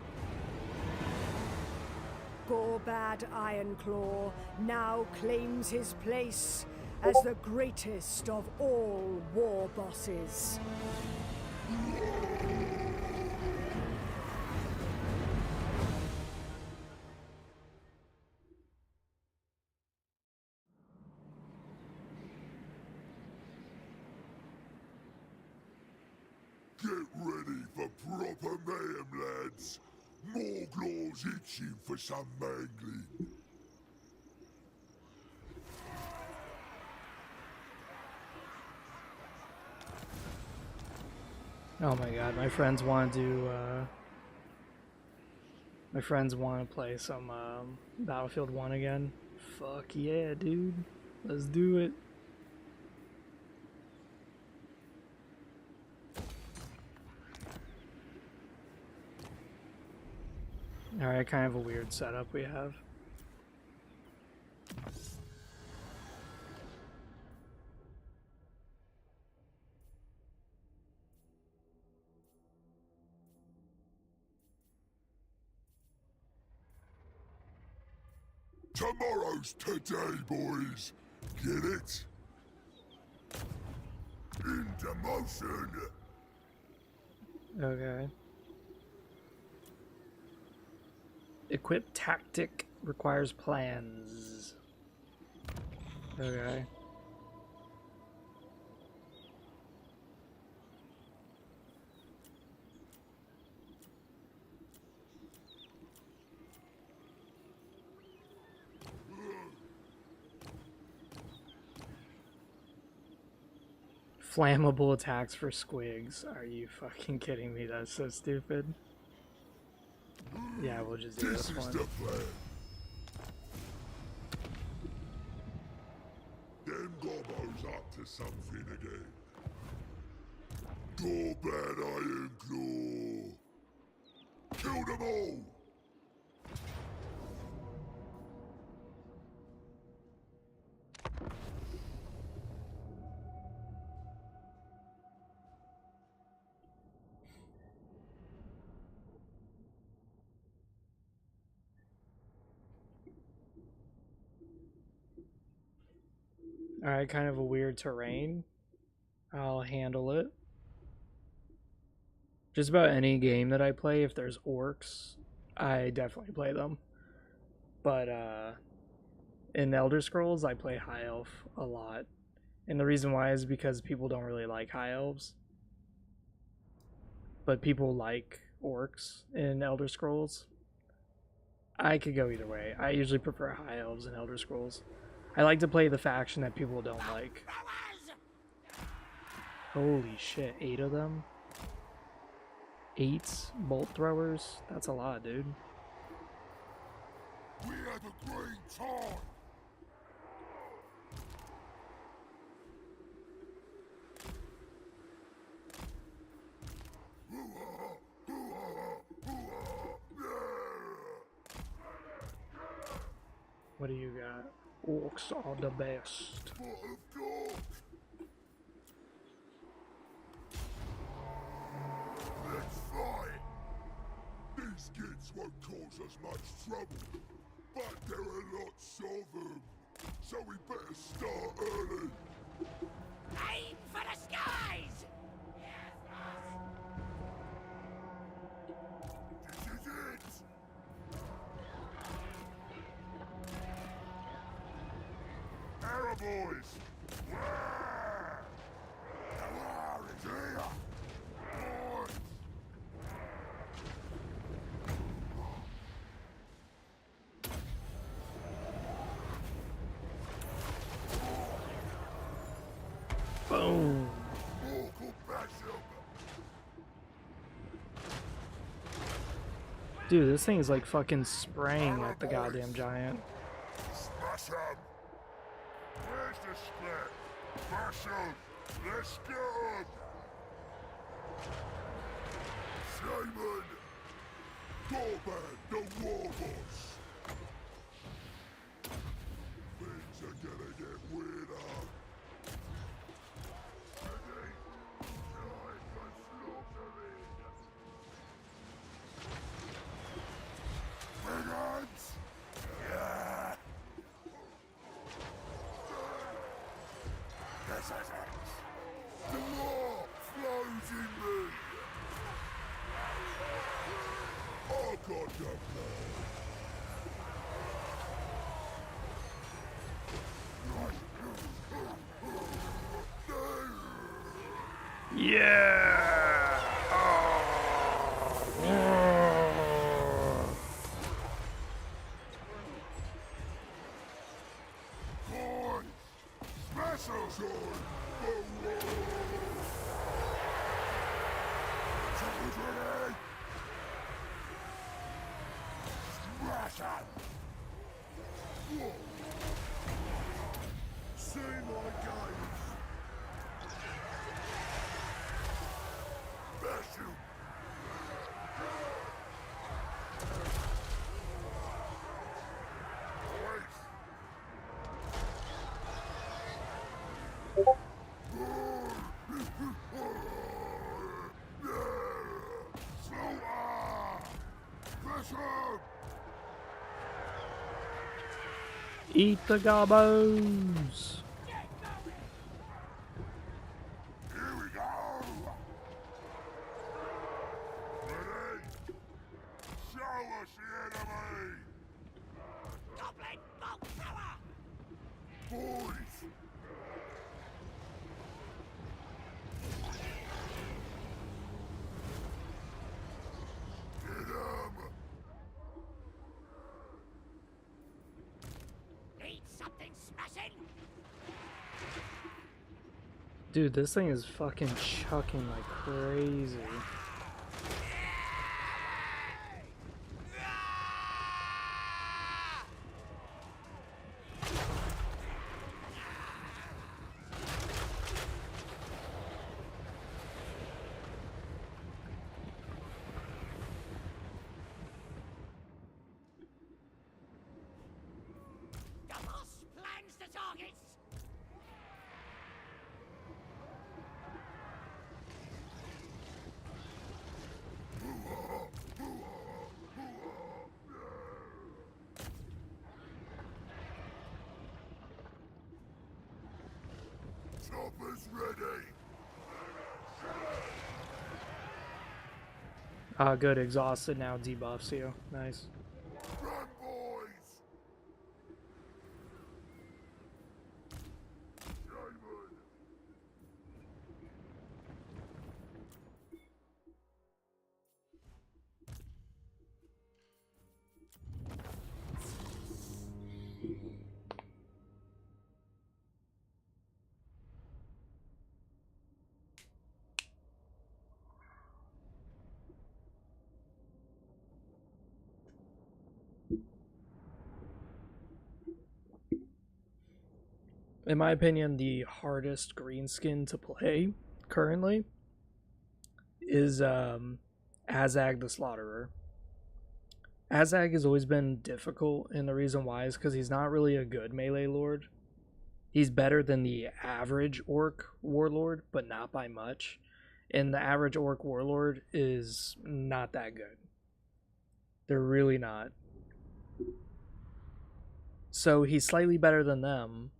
D: Gorbad Ironclaw now claims his place as the greatest of all war bosses.
C: Get ready for proper mayhem, lads. Morglaw's itching for some mangling.
A: Oh my god, my friends want to play some Battlefield 1 again. Fuck yeah, dude. Let's do it. Alright, kind of a weird setup we have.
C: Tomorrow's today, boys. Get it? Into motion.
A: Okay. Equip tactic requires plans. Okay. Flammable attacks for squigs. Are you fucking kidding me? That's so stupid. Yeah, we'll just do
C: This
A: this
C: is
A: one.
C: the plan. Them gobos up to something again. Gorbad Ironclaw. Kill them all.
A: Alright, kind of a weird terrain. I'll handle it. Just about any game that I play, if there's orcs, I definitely play them. But in Elder Scrolls, I play High Elf a lot. And the reason why is because people don't really like High Elves. But people like orcs in Elder Scrolls. I could go either way. I usually prefer High Elves in Elder Scrolls. I like to play the faction that people don't like. Holy shit, 8 of them? 8 bolt throwers? That's a lot, dude.
C: We had a great time.
A: What do you got? Orcs are the best.
C: But of course. Let's fight. These kids won't cause us much trouble, but there are lots of them, so we better start early.
E: Aim for the skies!
C: This is it. Arrow boys! Where? The war is here! Boys!
A: Boom.
C: Mortal Basham!
A: Dude, this thing is like fucking spraying at the goddamn giant.
C: Smash 'em! Where's the split? Smash 'em! Let's get 'em! Shaman! Dorman, the war boss! Things are gonna get weirder. Ready? Time for slaughtering! Brigands! Yeah! This is it! The law flows in me! I got the plan!
A: Yeah!
C: Boys! Smash 'em! Time for war! Someone's ready! Smash 'em! Whoa! See my gaze! Bash you! Wait!
A: Eat the gobos!
C: Here we go! Ready? Show us the enemy!
E: Goblin bolt thrower!
C: Boys! Get 'em!
E: Need something smashing?
A: Dude, this thing is fucking chucking like crazy.
E: The boss plans the targets!
C: Chopper's ready!
A: Ah, good. Exhausted now debuffs you. Nice.
C: Run, boys! Shaman!
A: In my opinion, the hardest green skin to play currently is Azag the Slaughterer. Azag has always been difficult, and the reason why is because he's not really a good melee lord. He's better than the average orc warlord, but not by much. And the average orc warlord is not that good. They're really not. So he's slightly better than them.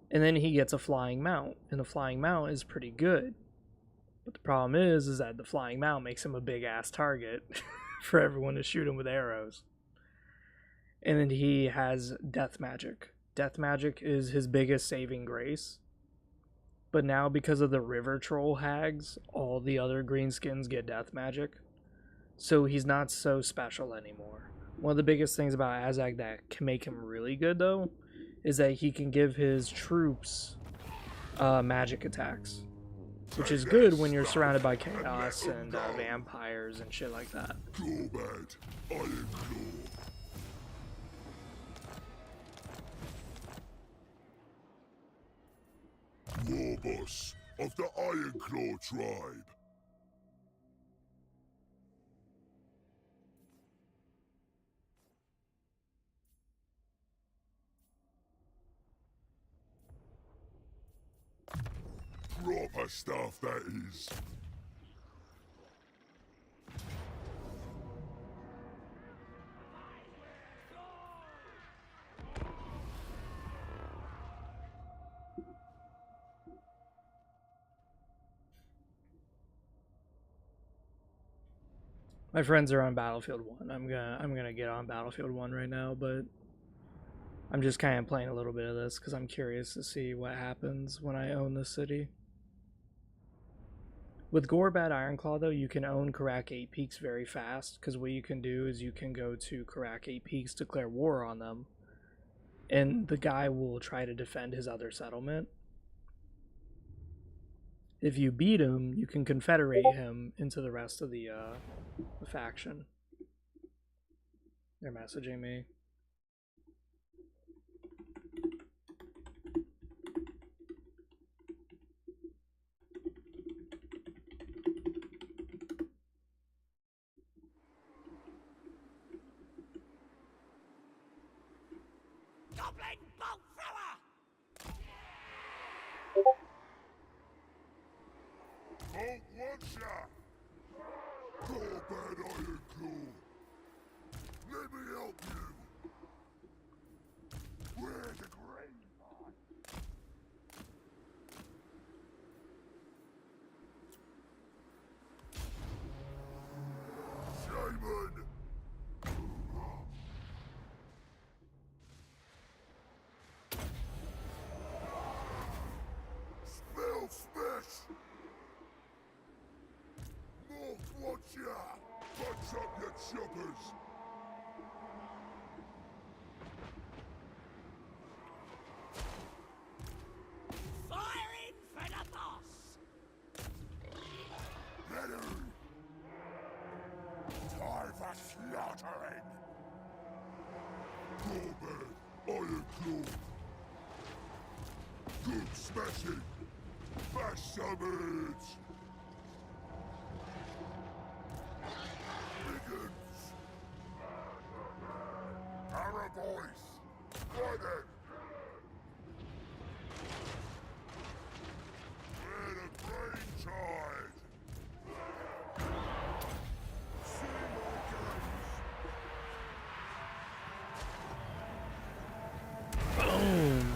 A: And then he gets a flying mount, and the flying mount is pretty good. But the problem is that the flying mount makes him a big ass target for everyone to shoot him with arrows. And then he has death magic. Death magic is his biggest saving grace. But now, because of the river troll hags, all the other greenskins get death magic. So he's not so special anymore. One of the biggest things about Azag that can make him really good, though, is that he can give his troops magic attacks. Which is good when you're surrounded by chaos and vampires and shit like that.
C: Combat, Iron Claw. boss of the Ironclaw tribe. Proper stuff, that is.
A: My friends are on Battlefield 1. I'm gonna get on Battlefield 1 right now, but I'm just kind of playing a little bit of this because I'm curious to see what happens when I own this city. With Gorbad Ironclaw, though, you can own Karak 8 Peaks very fast, because what you can do is you can go to Karak 8 Peaks, declare war on them, and the guy will try to defend his other settlement. If you beat him, you can confederate him into the rest of the faction. They're messaging me.
E: Goblin bolt thrower!
C: Oh, watch out! Gorbad Ironclaw! Let me help you! Where's the green one? Shaman! Spell smash! Morph, watch out! Bunch up your choppers!
E: Firing for the boss!
C: Ready! Time for slaughtering! Gorbad, Ironclaw! Good smashing! Bash summons! Biggins! Para boys! Right then! Where the grain tide! See my guns!
A: Boom!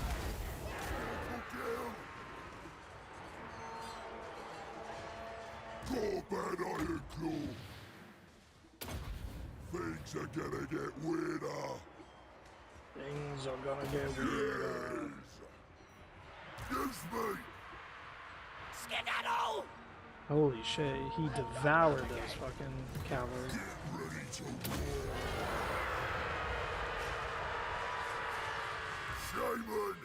C: Gorbad Ironclaw! Things are gonna get weirder!
A: Things are gonna get weirder.
C: Use me!
E: Skedaddle!
A: Holy shit, he devoured those fucking cavalry.
C: Get ready to war! Shaman!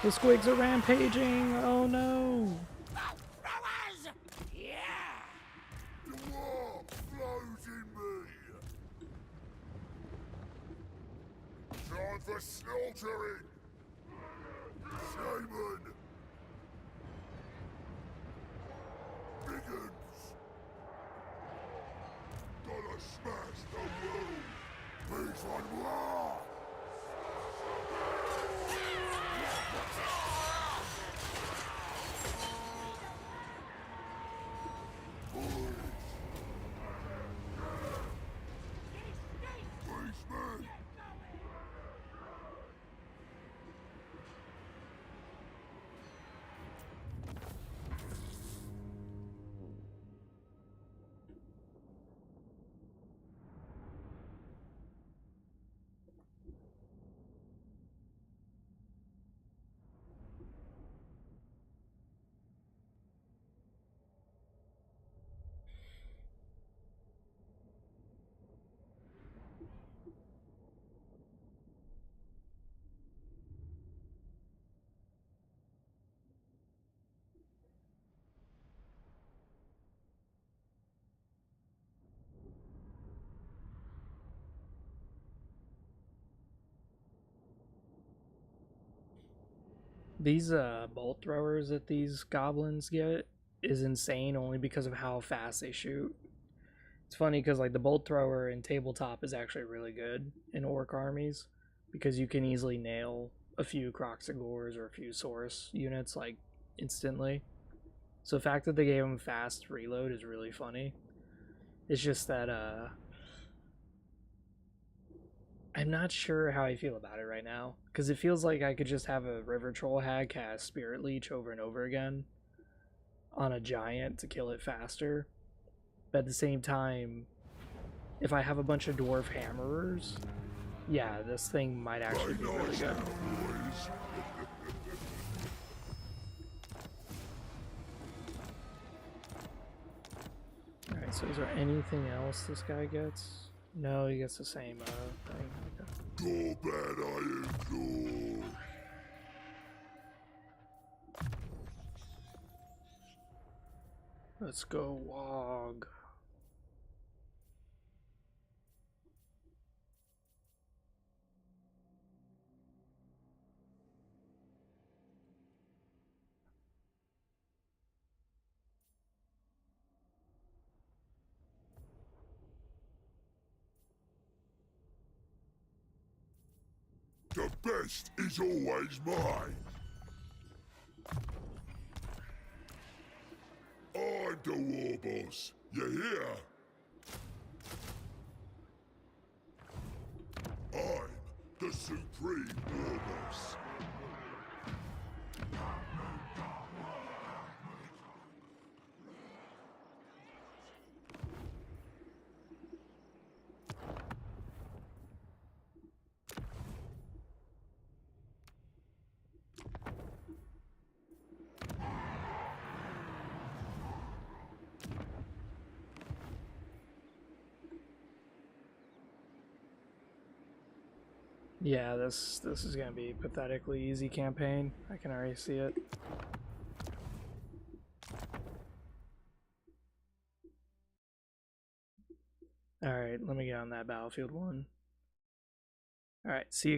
A: The squigs are rampaging! Oh no!
E: Bolt throwers! Yeah!
C: The war flows in me! Time for slaughtering! Shaman! Biggins! Gotta smash the world! Peace on war! Face me!
A: These bolt throwers that these goblins get is insane only because of how fast they shoot. It's funny because like the bolt thrower in tabletop is actually really good in orc armies because you can easily nail a few Croxagores or a few Source units like instantly. So the fact that they gave them fast reload is really funny. It's just that I'm not sure how I feel about it right now because it feels like I could just have a River Troll Hag cast Spirit Leech over and over again on a giant to kill it faster. But at the same time, if I have a bunch of Dwarf Hammerers, yeah, this thing might actually be really good. Alright, so is there anything else this guy gets? No, he gets the same thing. Okay.
C: Go bad Iron Claw.
A: Let's go Wog.
C: The best is always mine. I'm the war boss. You hear? I'm the supreme war boss.
A: Yeah, this is gonna be a pathetically easy campaign. I can already see it. Alright, let me get on that battlefield one. Alright, see you